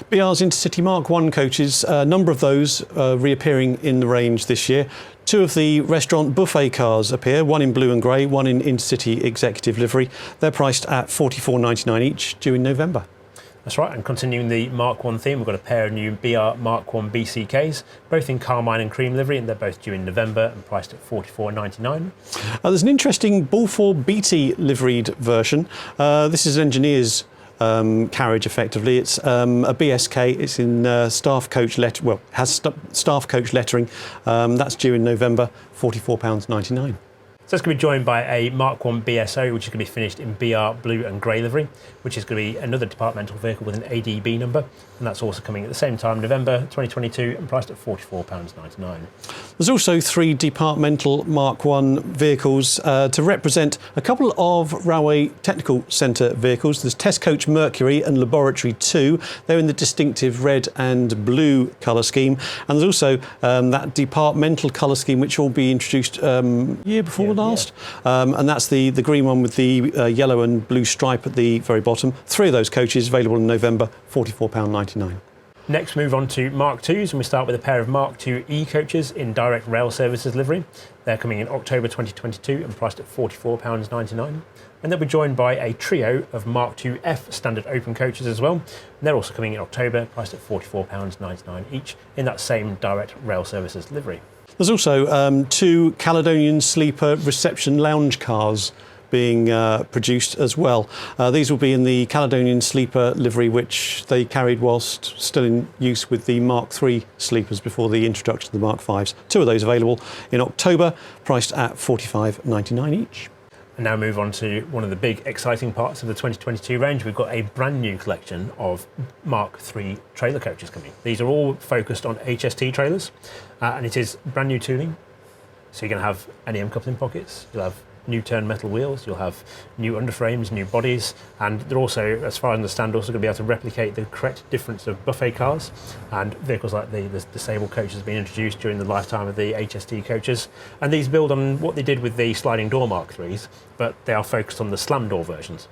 B: BR's Intercity Mark I coaches, a number of those reappearing in the range this year. 2 of the restaurant buffet cars appear, one in blue and grey, one in Intercity Executive livery. They're priced at £44.99 each, due in November.
A: That's right, and continuing the Mark I theme, we've got a pair of new BR Mark I BCKs, both in Carmine and Cream livery, and they're both due in November and priced at £44.99.
B: There's an interesting Balfour Beatty liveried version. This is an engineer's carriage, effectively. It's a BSK. It's in staff coach has staff coach lettering. That's due in November, £44.99.
A: So it's going to be joined by a Mark I BSO, which is going to be finished in BR blue and grey livery, which is going to be another departmental vehicle with an ADB number, and that's also coming at the same time, November 2022, and priced at £44.99.
B: There's also 3 departmental Mark I vehicles to represent a couple of Railway Technical Centre vehicles. There's Test Coach Mercury and Laboratory 2. They're in the distinctive red and blue colour scheme. And there's also that departmental colour scheme, which will be introduced year before last. And that's the green one with the yellow and blue stripe at the very bottom. 3 of those coaches available in November, £44.99.
A: Next, move on to Mark IIs, and we start with a pair of Mark II E coaches in Direct Rail Services livery. They're coming in October 2022 and priced at £44.99. And they'll be joined by a trio of Mark II F standard open coaches as well. And they're also coming in October, priced at £44.99 each in that same Direct Rail Services livery.
B: There's also 2 Caledonian Sleeper reception lounge cars being produced as well. These will be in the Caledonian Sleeper livery, which they carried whilst still in use with the Mark III sleepers before the introduction of the Mark Vs. Two of those available in October, priced at $45.99 each.
A: And now move on to one of the big exciting parts of the 2022 range. We've got a brand new collection of Mark III trailer coaches coming. These are all focused on HST trailers, and it is brand new tooling. So you're going to have NEM coupling pockets, you'll have new turn metal wheels, you'll have new underframes, new bodies, and they're also, as far as I understand, also going to be able to replicate the correct difference of buffet cars, and vehicles like the disabled coaches have been introduced during the lifetime of the HST coaches. And these build on what they did with the sliding door Mark IIIs, but they are focused on the slam door versions.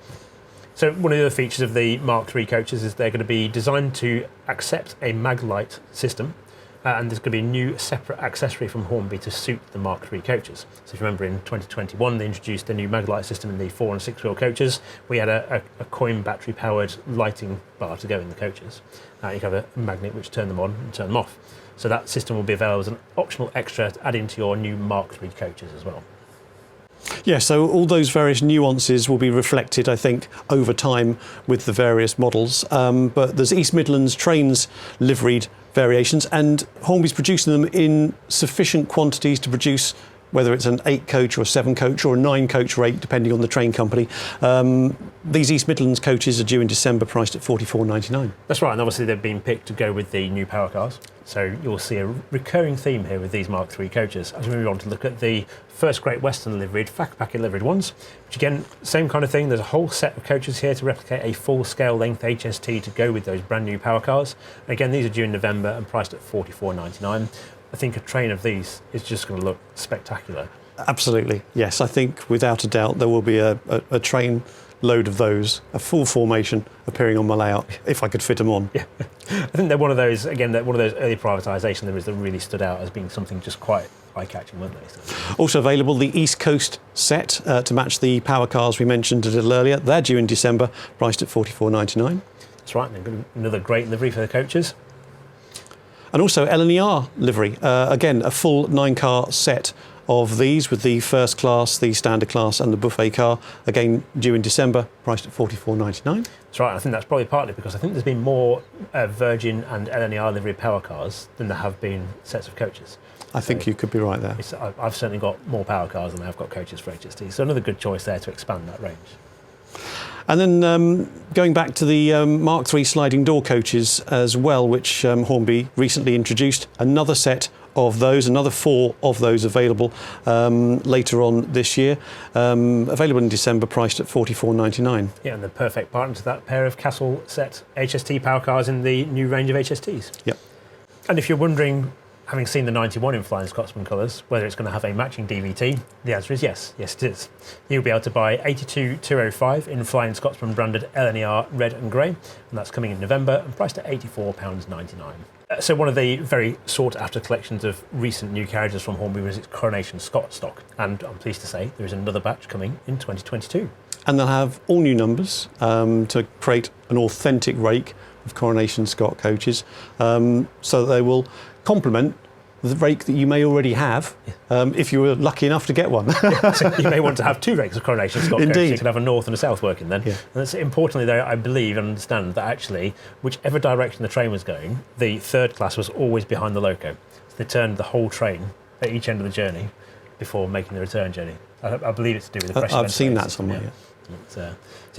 A: So one of the other features of the Mark III coaches is they're going to be designed to accept a Maglite system, and there's going to be a new separate accessory from Hornby to suit the Mark III coaches. So if you remember, in 2021 they introduced a new Maglite system in the 4 and 6 wheel coaches. We had a coin battery powered lighting bar to go in the coaches. You can have a magnet which turn them on and turn them off. So that system will be available as an optional extra to add into your new Mark III coaches as well.
B: Yeah, so all those various nuances will be reflected, I think, over time with the various models. But there's East Midlands Trains liveried variations, and Hornby's producing them in sufficient quantities to produce whether it's an 8 coach or a 7 coach or a 9 coach rate, depending on the train company. These East Midlands coaches are due in December, priced at $44.99.
A: That's right, and obviously they've been picked to go with the new power cars. So you'll see a recurring theme here with these Mark III coaches as we move on to look at the first Great Western liveried, fact packet liveried ones, which again, same kind of thing. There's a whole set of coaches here to replicate a full scale length HST to go with those brand new power cars. And again, these are due in November and priced at $44.99. I think a train of these is just going to look spectacular.
B: Absolutely, yes. I think without a doubt there will be a train load of those, a full formation appearing on my layout, if I could fit them on.
A: Yeah, I think they're one of those, again, they're one of those early privatisation livers that really stood out as being something just quite eye-catching, weren't they? So.
B: Also available, the East Coast set to match the power cars we mentioned a little earlier. They're due in December, priced at $44.99.
A: That's right, and another great livery for the coaches.
B: And also LNER livery, again, a full 9-car set of these with the first class, the standard class and the buffet car, again due in December, priced at $44.99.
A: That's right, I think that's probably partly because I think there's been more Virgin and LNER livery power cars than there have been sets of coaches.
B: I think you could be right there.
A: I've certainly got more power cars than I've got coaches for HST, so another good choice there to expand that range.
B: And then going back to the Mark III sliding door coaches as well, which Hornby recently introduced, another set of those, another 4 of those available later on this year, available in December, priced at $44.99.
A: Yeah, and the perfect partner to that pair of Castle set HST power cars in the new range of HSTs.
B: Yep.
A: And if you're wondering, having seen the 91 in Flying Scotsman colours, whether it's going to have a matching DVT, the answer is yes. Yes, it is. You'll be able to buy 82,205 in Flying Scotsman branded LNER red and grey, and that's coming in November and priced at £84.99. So one of the very sought-after collections of recent new carriages from Hornby was its Coronation Scott stock, and I'm pleased to say there is another batch coming in 2022.
B: And they'll have all new numbers to create an authentic rake of Coronation Scott coaches, so that they will complement the rake that you may already have, if you were lucky enough to get one.
A: So you may want to have 2 rakes of Coronation Scott coaches.
B: Indeed.
A: You could have a north and a south working then.
B: Yeah.
A: And that's, importantly, though, I believe and understand that actually, whichever direction the train was going, the third class was always behind the loco. So they turned the whole train at each end of the journey before making the return journey. I believe it's to do with the pressure.
B: I've seen that somewhere.
A: Yeah.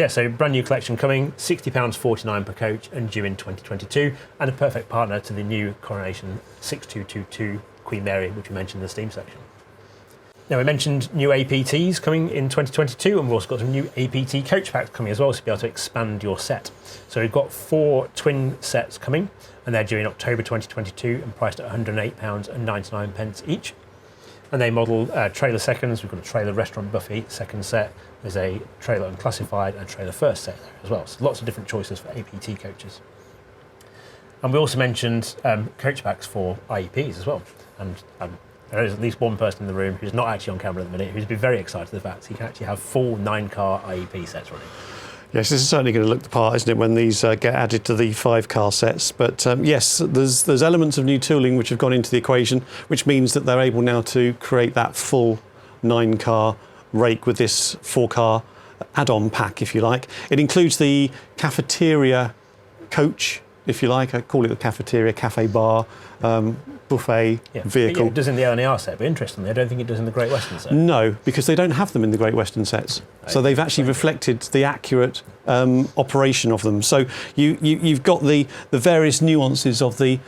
A: So brand new collection coming, £60.49 per coach and due in 2022, and a perfect partner to the new Coronation 6222 Queen Mary, which we mentioned in the steam section. Now, we mentioned new APTs coming in 2022, and we've also got some new APT coach packs coming as well, so you'll be able to expand your set. So we've got 4 twin sets coming, and they're due in October 2022 and priced at £108.99 each. And they model trailer seconds. We've got a trailer restaurant buffet second set. There's a trailer unclassified and trailer first set there as well. So lots of different choices for APT coaches. And we also mentioned coach packs for IEPs as well. And there is at least one person in the room who's not actually on camera at the minute who's been very excited at the fact he can actually have full 9-car IEP sets running.
B: Yes, this is certainly going to look the part, isn't it, when these get added to the 5-car sets. But yes, there's elements of new tooling which have gone into the equation, which means that they're able now to create that full 9-car rake with this 4-car add-on pack, if you like. It includes the cafeteria coach, if you like. I call it the cafeteria, cafe bar, buffet vehicle.
A: Yeah, it does in the LNER set, but interestingly, I don't think it does in the Great Western set.
B: No, because they don't have them in the Great Western sets. So they've actually reflected the accurate operation of them. So you've got the various nuances of the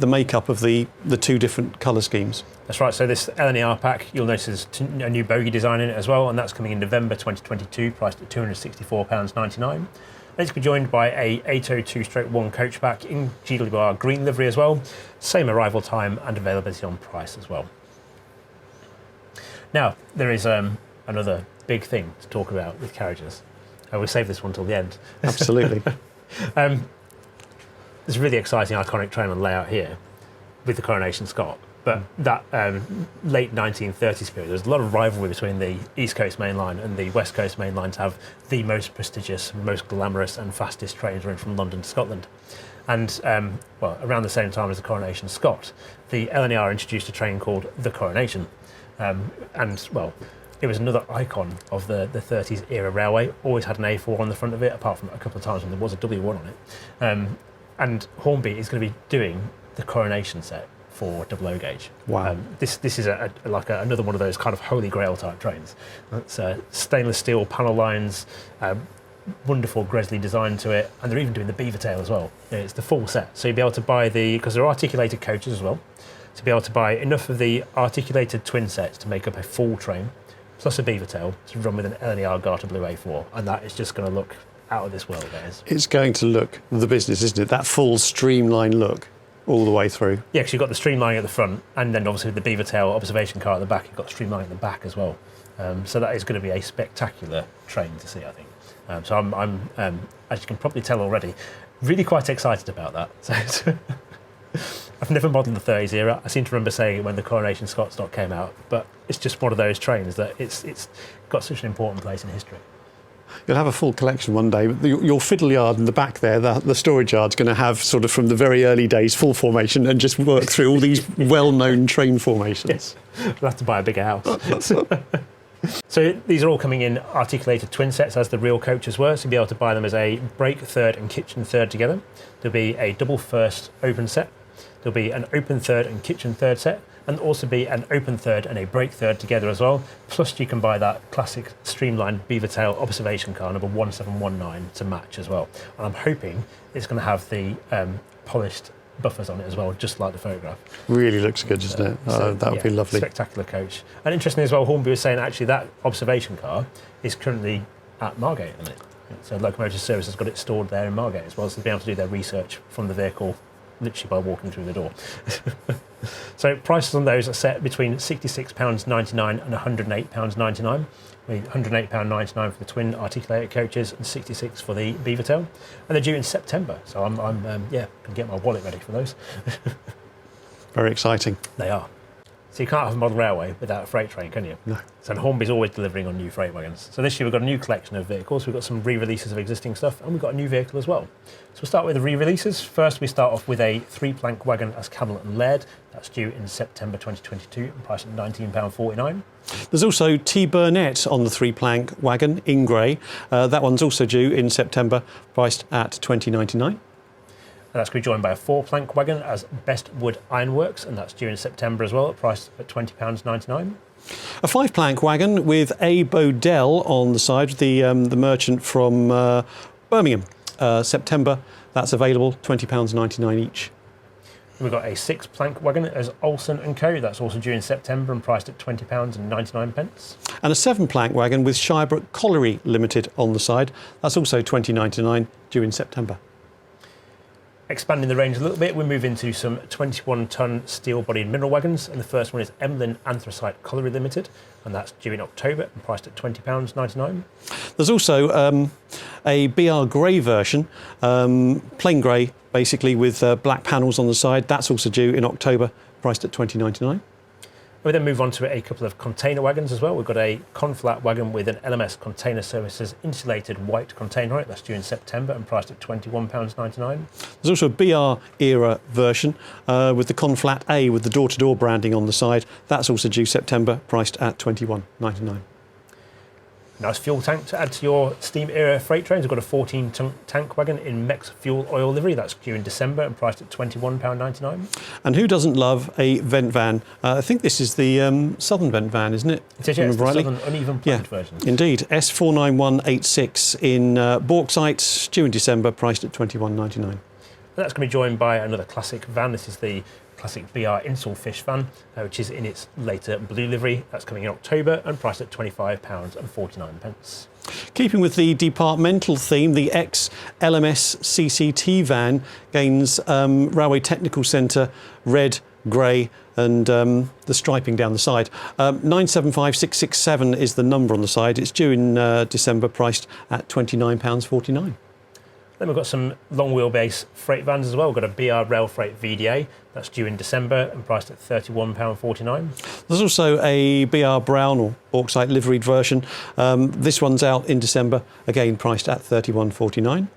B: makeup of the two different colour schemes.
A: That's right, so this LNER pack, you'll notice there's a new bogie design in it as well, and that's coming in November 2022, priced at £264.99. And it's going to be joined by a 802/1 coach pack in GWR green livery as well. Same arrival time and availability on price as well. Now, there is another big thing to talk about with carriages. We'll save this one till the end.
B: Absolutely.
A: There's a really exciting iconic train on layout here with the Coronation Scot. But that late 1930s period, there was a lot of rivalry between the East Coast Main Line and the West Coast Main Line to have the most prestigious, most glamorous and fastest trains running from London to Scotland. And around the same time as the Coronation Scot, the LNER introduced a train called the Coronation. It was another icon of the 30s era railway, always had an A4 on the front of it, apart from a couple of times when there was a W1 on it. And Hornby is going to be doing the Coronation set for double O gauge.
B: Wow.
A: This is another one of those kind of holy grail type trains. It's stainless steel panel lines, wonderful Gresley design to it, and they're even doing the beaver tail as well. It's the full set. So you'll be able to buy because there are articulated coaches as well, to be able to buy enough of the articulated twin sets to make up a full train, plus a beaver tail to run with an LNER Garter Blue A4, and that is just going to look out of this world, guys.
B: It's going to look the business, isn't it? That full streamline look all the way through.
A: Yeah, because you've got the streamlining at the front, and then obviously with the beaver tail observation car at the back, you've got streamlining at the back as well. So that is going to be a spectacular train to see, I think. So I'm as you can probably tell already, really quite excited about that. So I've never modelled the 30s era. I seem to remember saying it when the Coronation Scot stock came out, but it's just one of those trains that it's got such an important place in history.
B: You'll have a full collection one day. Your fiddle yard in the back there, the storage yard's going to have sort of from the very early days full formation and just work through all these well-known train formations.
A: Yes, we'll have to buy a bigger house. So these are all coming in articulated twin sets as the real coaches were, so you'll be able to buy them as a brake third and kitchen third together. There'll be a double first open set. There'll be an open third and kitchen third set, and also be an open third and a brake third together as well. Plus you can buy that classic streamlined beaver tail observation car number 1719 to match as well. And I'm hoping it's going to have the polished buffers on it as well, just like the photograph.
B: Really looks good, doesn't it? That would be lovely.
A: Spectacular coach. And interestingly as well, Hornby was saying actually that observation car is currently at Margate at the minute. So Locomotives Service has got it stored there in Margate as well, so they'll be able to do their research from the vehicle literally by walking through the door. So prices on those are set between £66.99 and £108.99, with £108.99 for the twin articulated coaches and £66 for the beaver tail, and they're due in September. So I'm going to get my wallet ready for those.
B: Very exciting.
A: They are. So you can't have a model railway without a freight train, can you?
B: No.
A: So Hornby's always delivering on new freight wagons. So this year we've got a new collection of vehicles. We've got some re-releases of existing stuff, and we've got a new vehicle as well. So we'll start with the re-releases. First, we start off with a 3-plank wagon as Camelot and Laird. That's due in September 2022 and priced at £19.49.
B: There's also T. Burnett on the 3-plank wagon in grey. That one's also due in September, priced at $20.99.
A: And that's going to be joined by a 4-plank wagon as Best Wood Ironworks, and that's due in September as well, priced at £20.99.
B: A 5-plank wagon with A. Bodell on the side, the merchant from Birmingham. September, that's available, £20.99 each.
A: We've got a 6-plank wagon as Olsen & Co. That's also due in September and priced at £20.99.
B: And a 7-plank wagon with Shirebrook Colliery Limited on the side. That's also £20.99, due in September.
A: Expanding the range a little bit, we move into some 21-tonne steel-bodied mineral wagons, and the first one is Emlyn Anthracite Colliery Limited, and that's due in October and priced at £20.99.
B: There's also a BR Grey version, plain grey, basically, with black panels on the side. That's also due in October, priced at £20.99.
A: We then move on to a couple of container wagons as well. We've got a Conflat wagon with an LMS Container Services insulated white container on it. That's due in September and priced at £21.99.
B: There's also a BR era version with the Conflat A with the door-to-door branding on the side. That's also due September, priced at £21.99.
A: Nice fuel tank to add to your steam era freight trains. We've got a 14-ton tank wagon in Mex fuel oil livery. That's due in December and priced at £21.99.
B: And who doesn't love a vent van? I think this is the Southern vent van, isn't it?
A: It is, yeah, it's the Southern uneven planed version.
B: Indeed. S49186 in bauxite, due in December, priced at £21.99.
A: And that's going to be joined by another classic van. This is the classic BR Insel Fish van, which is in its later blue livery. That's coming in October and priced at £25.49.
B: Keeping with the departmental theme, the ex-LMS CCT van gains Railway Technical Centre red, grey and the striping down the side. 975667 is the number on the side. It's due in December, priced at £29.49.
A: Then we've got some long wheelbase freight vans as well. We've got a BR Rail Freight VDA, that's due in December and priced at £31.49.
B: There's also a BR Brown or bauxite liveried version. This one's out in December, again priced at £31.49.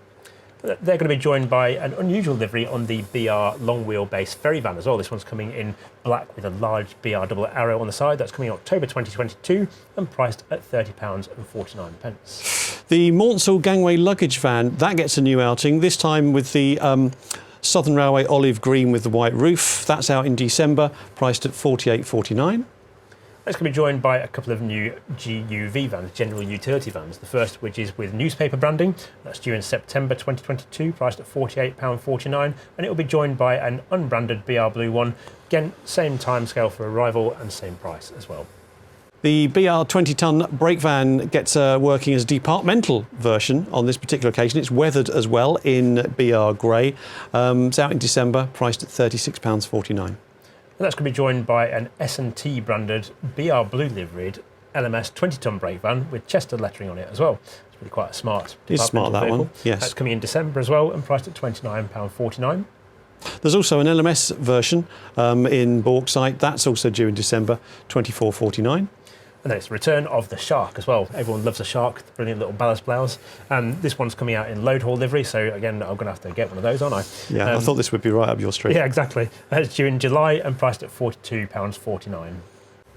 A: They're going to be joined by an unusual livery on the BR long wheelbase ferry van as well. This one's coming in black with a large BR double arrow on the side. That's coming in October 2022 and priced at £30.49.
B: The Maunsell gangway luggage van, that gets a new outing, this time with the Southern Railway olive green with the white roof. That's out in December, priced at £48.49.
A: It's going to be joined by a couple of new GUV vans, general utility vans. The first, which is with newspaper branding, that's due in September 2022, priced at £48.49, and it will be joined by an unbranded BR Blue one. Again, same timescale for arrival and same price as well.
B: The BR 20-tonne brake van gets working as a departmental version on this particular occasion. It's weathered as well in BR grey. It's out in December, priced at £36.49.
A: And that's going to be joined by an S&T branded BR Blue liveried LMS 20-tonne brake van with Chester lettering on it as well. It's really quite a smart
B: It's smart, that
A: vehicle.
B: one, yes.
A: That's coming in December as well and priced at £29.49.
B: There's also an LMS version in bauxite. That's also due in December, £24.49.
A: And then it's the return of the Shark as well. Everyone loves the Shark, the brilliant little ballast blouse. This one's coming out in load haul livery, so again, I'm going to have to get one of those, aren't I?
B: Yeah, I thought this would be right up your street.
A: Yeah, exactly. It's due in July and priced at £42.49.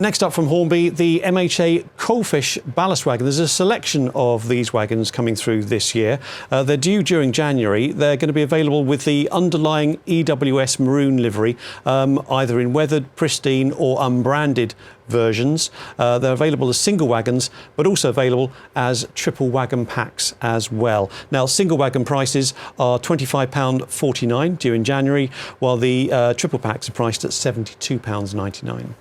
B: Next up from Hornby, the MHA Coalfish ballast wagon. There's a selection of these wagons coming through this year. They're due during January. They're going to be available with the underlying EWS maroon livery, either in weathered, pristine or unbranded versions. They're available as single wagons, but also available as triple wagon packs as well. Now, single wagon prices are £25.49 due in January, while the triple packs are priced at £72.99.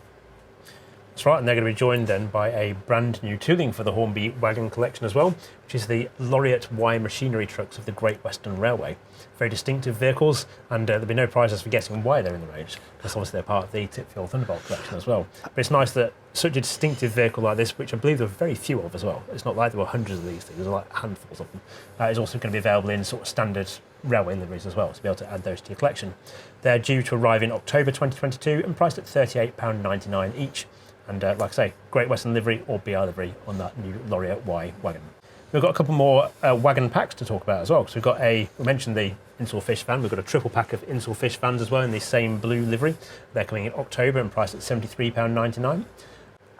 A: That's right, and they're going to be joined then by a brand new tooling for the Hornby wagon collection as well, which is the Laureate Y machinery trucks of the Great Western Railway. Very distinctive vehicles, and there'll be no prizes for guessing why they're in the range, because obviously they're part of the Titfield Thunderbolt collection as well. But it's nice that such a distinctive vehicle like this, which I believe there were very few of as well, it's not like there were hundreds of these things, there were like handfuls of them, is also going to be available in sort of standard railway liveries as well, to be able to add those to your collection. They're due to arrive in October 2022 and priced at £38.99 each. And like I say, Great Western livery or BR livery on that new Laureate Y wagon. We've got a couple more wagon packs to talk about as well. So we mentioned the Insel Fish van. We've got a triple pack of Insel Fish vans as well in the same blue livery. They're coming in October and priced at £73.99.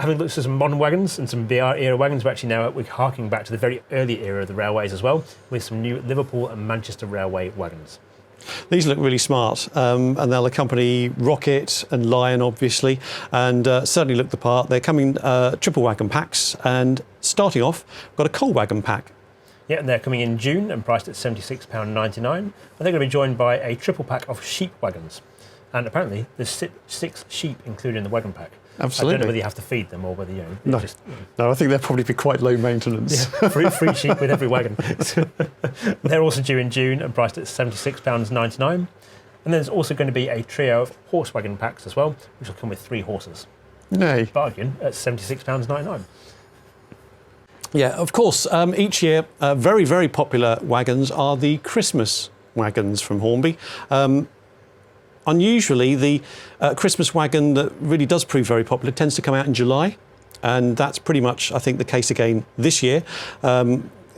A: Having looked at some modern wagons and some BR era wagons, we're harking back to the very early era of the railways as well, with some new Liverpool and Manchester Railway wagons.
B: These look really smart, and they'll accompany Rocket and Lion, obviously, and certainly look the part. They're coming triple wagon packs, and starting off, got a coal wagon pack.
A: Yeah, and they're coming in June and priced at £76.99. And they're going to be joined by a triple pack of sheep wagons. And apparently, there's 6 sheep included in the wagon pack.
B: Absolutely.
A: I don't know whether you have to feed them or whether,
B: No,
A: just...
B: no, I think they'll probably be quite low maintenance.
A: Yeah, free sheep with every wagon. They're also due in June and priced at £76.99. And then there's also going to be a trio of horse wagon packs as well, which will come with 3 horses.
B: Nay.
A: Bargain at £76.99.
B: Yeah, of course, each year, very, very popular wagons are the Christmas wagons from Hornby. Unusually, the Christmas wagon that really does prove very popular tends to come out in July, and that's pretty much, I think, the case again this year.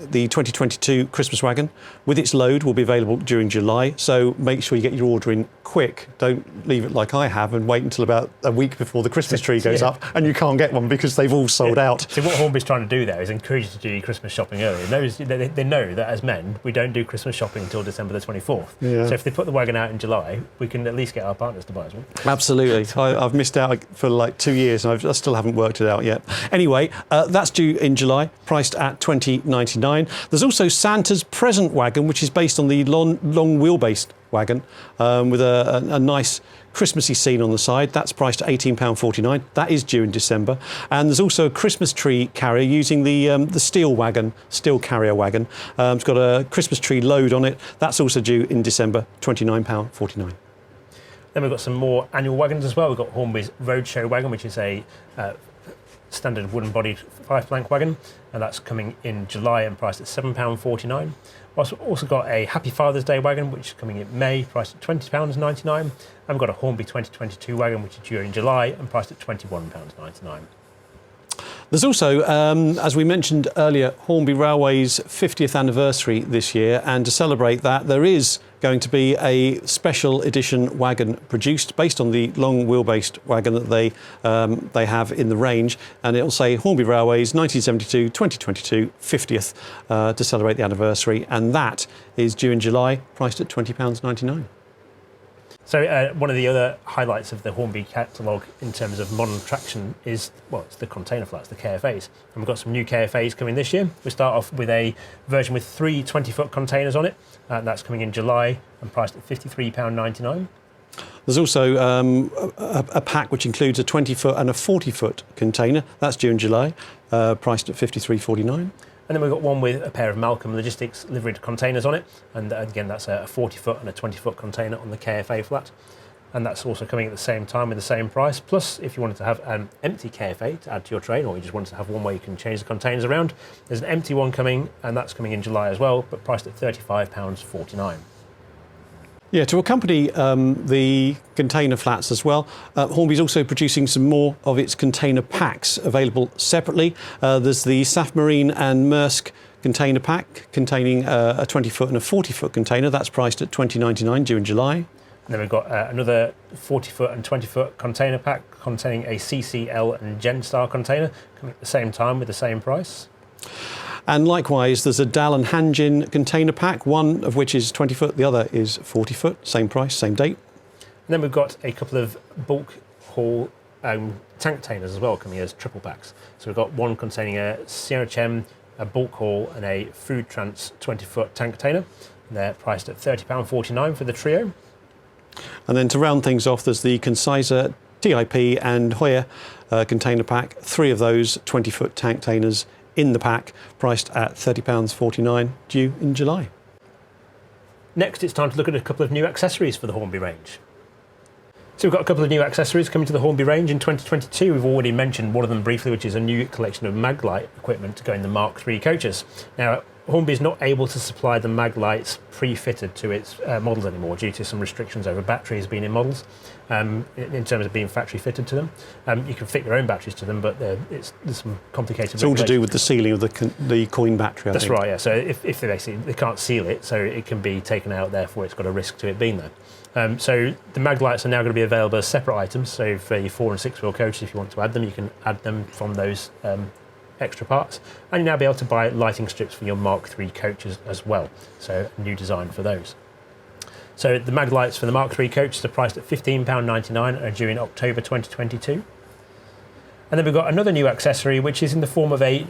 B: the 2022 Christmas wagon with its load will be available during July, so make sure you get your order in quick. Don't leave it like I have and wait until about a week before the Christmas tree goes up and you can't get one because they've all sold out.
A: So what Hornby's trying to do there is encourage you to do your Christmas shopping early. They know that as men, we don't do Christmas shopping until December the 24th.
B: Yeah.
A: So if they put the wagon out in July, we can at least get our partners to buy as well.
B: Absolutely. I've missed out for like 2 years and I still haven't worked it out yet. Anyway, that's due in July, priced at $20.99. There's also Santa's present wagon, which is based on the long wheelbase wagon with a nice Christmassy scene on the side. That's priced at £18.49. That is due in December. And there's also a Christmas tree carrier using the steel carrier wagon. It's got a Christmas tree load on it. That's also due in December, £29.49.
A: Then we've got some more annual wagons as well. We've got Hornby's Roadshow wagon, which is a standard wooden-bodied 5-plank wagon, and that's coming in July and priced at £7.49. We've also got a Happy Father's Day wagon, which is coming in May, priced at £20.99. And we've got a Hornby 2022 wagon, which is due in July and priced at £21.99.
B: There's also, as we mentioned earlier, Hornby Railway's 50th anniversary this year, and to celebrate that, there is going to be a special edition wagon produced based on the long wheelbase wagon that they have in the range, and it'll say Hornby Railways 1972-2022 50th to celebrate the anniversary, and that is due in July, priced at £20.99.
A: So one of the other highlights of the Hornby catalogue in terms of modern attraction is, well, it's the container flats, the KFAs. And we've got some new KFAs coming this year. We start off with a version with 3 20-foot containers on it. That's coming in July and priced at £53.99.
B: There's also a pack which includes a 20-foot and a 40-foot container. That's due in July, priced at £53.49.
A: And then we've got one with a pair of Malcolm Logistics liveried containers on it. And again, that's a 40-foot and a 20-foot container on the KFA flat. And that's also coming at the same time with the same price. Plus, if you wanted to have an empty KFA to add to your train, or you just wanted to have one where you can change the containers around, there's an empty one coming, and that's coming in July as well, but priced at £35.49.
B: Yeah, to accompany the container flats as well, Hornby's also producing some more of its container packs available separately. There's the Saf Marine and Maersk container pack containing a 20-foot and a 40-foot container. That's priced at £20.99 due in July.
A: And then we've got another 40-foot and 20-foot container pack containing a CCL and Genstar container coming at the same time with the same price.
B: And likewise, there's a Dal and Hanjin container pack, one of which is 20 foot, the other is 40 foot, same price, same date.
A: And then we've got a couple of bulk haul tank containers as well coming as triple packs. So we've got one containing a Sierra Chem, a bulk haul and a Food Trans 20-foot tank container. And they're priced at £30.49 for the trio.
B: And then to round things off, there's the Concisa, TIP and Hoyer container pack, 3 of those 20-foot tank containers in the pack, priced at £30.49, due in July.
A: Next, it's time to look at a couple of new accessories for the Hornby range. So we've got a couple of new accessories coming to the Hornby range in 2022. We've already mentioned one of them briefly, which is a new collection of Maglite equipment to go in the Mark III coaches. Now, Hornby is not able to supply the Maglites pre-fitted to its models anymore due to some restrictions over batteries being in models in terms of being factory fitted to them. You can fit your own batteries to them, but there's some complicated.
B: It's all to do with the sealing of the coin battery, I think.
A: That's right, yeah. So if they can't seal it, so it can be taken out, therefore it's got a risk to it being there. So the Maglites are now going to be available as separate items. So for your 4- and 6-wheel coaches, if you want to add them, you can add them from those extra parts, and you'll now be able to buy lighting strips for your Mark III coaches as well. So a new design for those. So the Maglites for the Mark III coaches are priced at £15.99 and are due in October 2022. And then we've got another new accessory, which is in the form of we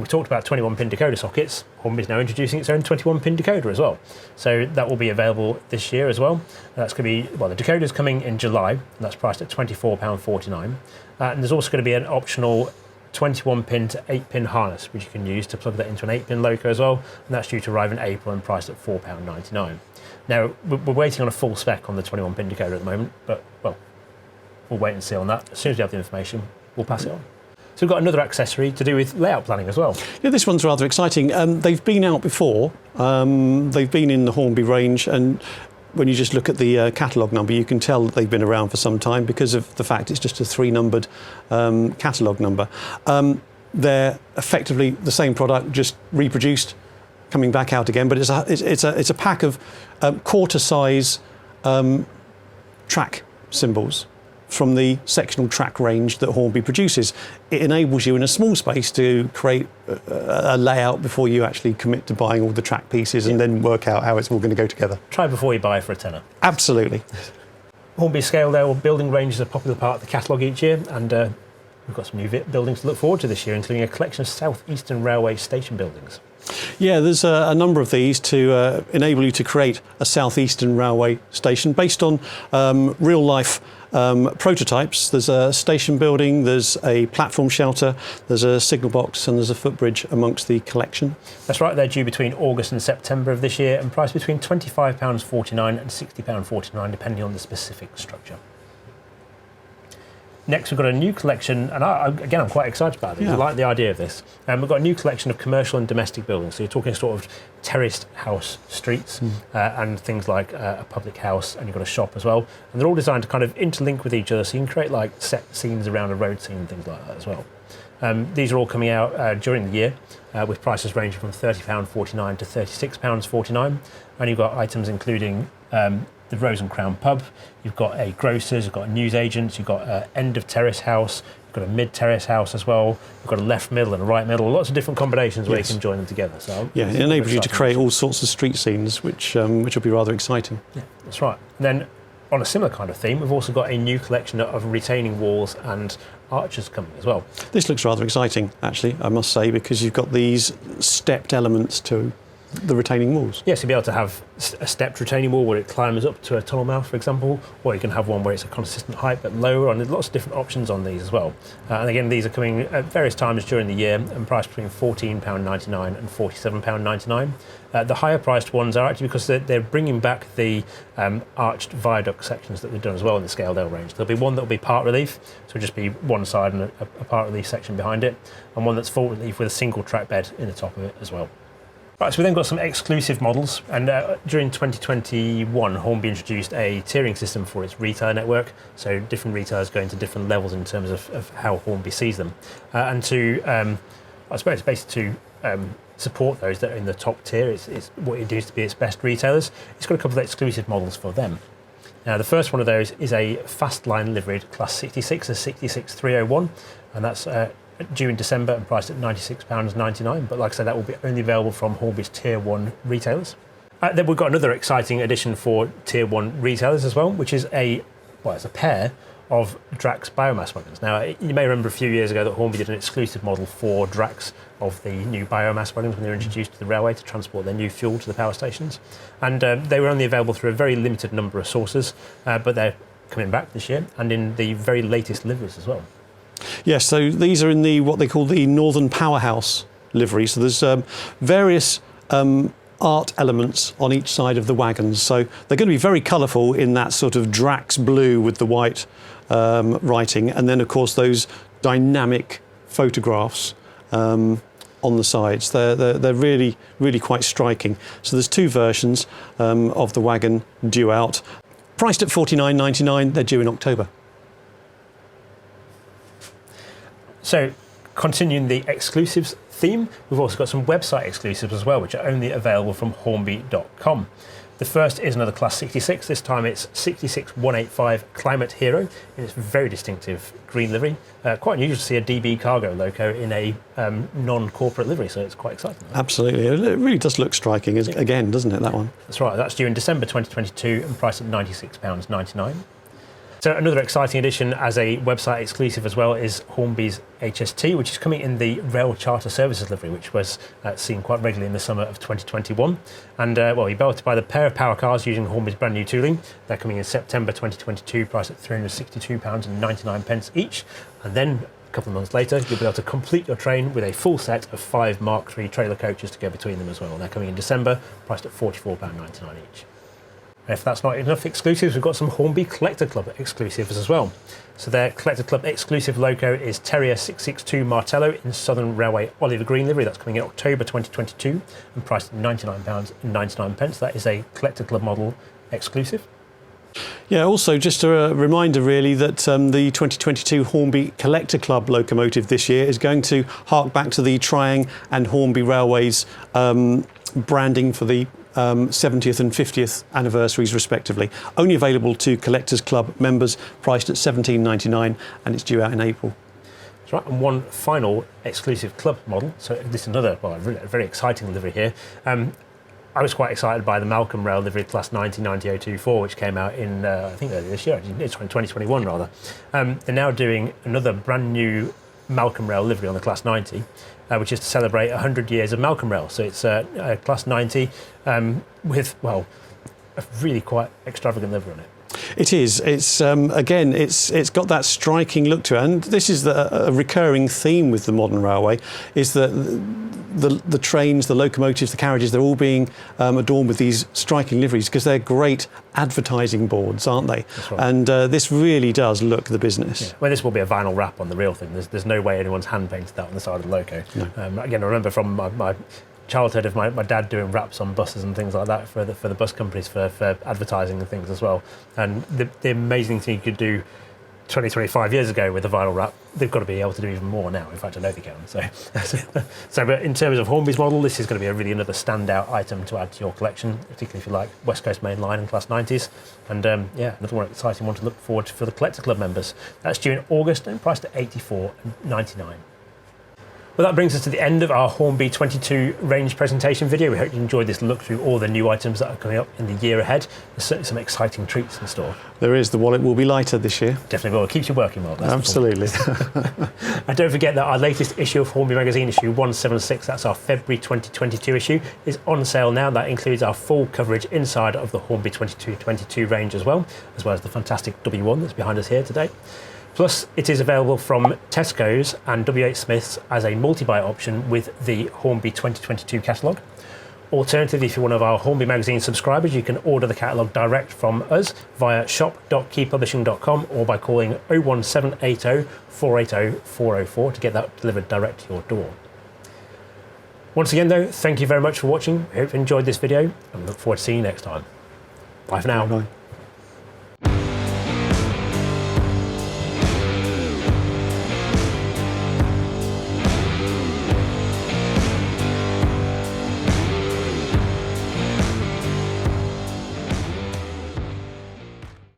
A: talked about 21-pin decoder sockets. Hornby is now introducing its own 21-pin decoder as well. So that will be available this year as well. That's going to be, the decoder's coming in July, and that's priced at £24.49. And there's also going to be an optional 21-pin to 8-pin harness, which you can use to plug that into an 8-pin loco as well, and that's due to arrive in April and priced at £4.99. Now, we're waiting on a full spec on the 21-pin decoder at the moment, but, we'll wait and see on that. As soon as we have the information, we'll pass it on. So we've got another accessory to do with layout planning as well.
B: Yeah, this one's rather exciting. They've been out before. They've been in the Hornby range, and when you just look at the catalogue number, you can tell that they've been around for some time because of the fact it's just a 3-numbered catalogue number. They're effectively the same product, just reproduced coming back out again, but it's a pack of quarter size track symbols from the sectional track range that Hornby produces. It enables you in a small space to create a layout before you actually commit to buying all the track pieces and then work out how it's all going to go together.
A: Try before you buy for a tenner.
B: Absolutely.
A: Hornby's Scaledale building range is a popular part of the catalogue each year, and we've got some new buildings to look forward to this year, including a collection of South Eastern Railway station buildings.
B: Yeah, there's a number of these to enable you to create a South Eastern Railway station based on real life prototypes. There's a station building, there's a platform shelter, there's a signal box, and there's a footbridge amongst the collection.
A: That's right, they're due between August and September of this year and priced between £25.49 and £60.49 depending on the specific structure. Next, we've got a new collection, and I'm quite excited about this.
B: Yeah.
A: I like the idea of this. We've got a new collection of commercial and domestic buildings. So you're talking sort of terraced house streets and things like a public house, and you've got a shop as well. And they're all designed to kind of interlink with each other, so you can create like set scenes around a road scene and things like that as well. These are all coming out during the year with prices ranging from £30.49 to £36.49. And you've got items including the Rose and Crown pub, you've got a grocer's, you've got a newsagents, you've got an end of terrace house, you've got a mid terrace house as well, you've got a left middle and a right middle, lots of different combinations where you can join them together. So
B: yeah, it enables you to create all sorts of street scenes, which will be rather exciting.
A: Yeah, that's right. And then on a similar kind of theme, we've also got a new collection of retaining walls and arches coming as well.
B: This looks rather exciting, actually, I must say, because you've got these stepped elements to the retaining walls.
A: Yes, you'll be able to have a stepped retaining wall where it climbs up to a tunnel mouth, for example, or you can have one where it's a consistent height but lower, and there's lots of different options on these as well. And again, these are coming at various times during the year and priced between £14.99 and £47.99. The higher priced ones are actually because they're bringing back the arched viaduct sections that they've done as well in the Scaledale range. There'll be one that will be part relief, so it'll just be one side and a part relief section behind it, and one that's full relief with a single track bed in the top of it as well. Right, so we then got some exclusive models, and during 2021, Hornby introduced a tiering system for its retailer network, so different retailers go into different levels in terms of how Hornby sees them. And to, I suppose, basically to support those that are in the top tier, it's what it deems to be its best retailers. It's got a couple of exclusive models for them. Now, the first one of those is a fast line liveried Class 66, a 66301, and that's due in December and priced at £96.99, but like I said, that will be only available from Hornby's Tier 1 retailers. Then we've got another exciting addition for Tier 1 retailers as well, which is it's a pair of Drax biomass wagons. Now, you may remember a few years ago that Hornby did an exclusive model for Drax of the new biomass wagons when they were introduced to the railway to transport their new fuel to the power stations. And they were only available through a very limited number of sources, but they're coming back this year and in the very latest liveries as well.
B: Yes, so these are in what they call the Northern Powerhouse livery. So there's various art elements on each side of the wagons. So they're going to be very colourful in that sort of Drax blue with the white writing, and then of course those dynamic photographs on the sides. They're really, really quite striking. So there's two versions of the wagon due out. Priced at £49.99, they're due in October.
A: So, continuing the exclusives theme, we've also got some website exclusives as well, which are only available from hornby.com. The first is another Class 66. This time it's 66185 Climate Hero in its very distinctive green livery. Quite unusual to see a DB Cargo logo in a non-corporate livery, so it's quite exciting.
B: Absolutely. It really does look striking again, doesn't it, that one?
A: That's right. That's due in December 2022 and priced at £96.99. So another exciting addition as a website exclusive as well is Hornby's HST, which is coming in the Rail Charter Services livery, which was seen quite regularly in the summer of 2021. And you'll be able to buy the pair of power cars using Hornby's brand new tooling. They're coming in September 2022, priced at £362.99 each. And then a couple of months later, you'll be able to complete your train with a full set of 5 Mark III trailer coaches to go between them as well. They're coming in December, priced at £44.99 each. And if that's not enough exclusives, we've got some Hornby Collector Club exclusives as well. So their Collector Club exclusive loco is Terrier 662 Martello in Southern Railway Olive Green livery. That's coming in October 2022 and priced at £99.99. That is a Collector Club model exclusive.
B: Yeah, also just a reminder really that the 2022 Hornby Collector Club locomotive this year is going to hark back to the Triang and Hornby Railways branding for the 70th and 50th anniversaries respectively. Only available to Collectors Club members, priced at £17.99, and it's due out in April.
A: That's right, and one final exclusive club model. So this is another, well, a very exciting livery here. I was quite excited by the Malcolm Rail livery Class 90 90024, which came out in, I think earlier this year, it's 2021 rather. They're now doing another brand new Malcolm Rail livery on the Class 90, which is to celebrate 100 years of Malcolm Rail. So it's a Class 90 with, well, a really quite extravagant livery on it.
B: It is. It's again, it's got that striking look to it, and this is a recurring theme with the modern railway, is that the trains, the locomotives, the carriages, they're all being adorned with these striking liveries because they're great advertising boards, aren't they?
A: That's right.
B: And this really does look the business.
A: Yeah. Well, this will be a vinyl wrap on the real thing. There's no way anyone's hand painted that on the side of the loco.
B: No.
A: Again, I remember from my childhood of my dad doing wraps on buses and things like that for the bus companies for advertising and things as well. And the amazing thing you could do 20, 25 years ago with a vinyl wrap, they've got to be able to do even more now. In fact, I know they can. So but in terms of Hornby's model, this is going to be really another standout item to add to your collection, particularly if you like West Coast Main Line and Class 90s. And yeah, another one exciting one to look forward to for the Collector Club members. That's due in August and priced at $84.99. Well, that brings us to the end of our Hornby 22 range presentation video. We hope you enjoyed this look through all the new items that are coming up in the year ahead. There's certainly some exciting treats in store.
B: There is. The wallet will be lighter this year.
A: Definitely will. It keeps you working well.
B: Absolutely.
A: And don't forget that our latest issue of Hornby Magazine, issue 176, that's our February 2022 issue, is on sale now. That includes our full coverage inside of the Hornby 22 range as well as the fantastic W1 that's behind us here today. Plus, it is available from Tesco's and WHSmiths as a multi-buy option with the Hornby 2022 catalogue. Alternatively, if you're one of our Hornby Magazine subscribers, you can order the catalogue direct from us via shop.keypublishing.com or by calling 01780 480 404 to get that delivered direct to your door. Once again, though, thank you very much for watching. I hope you enjoyed this video and look forward to seeing you next time. Bye for now.
B: Bye.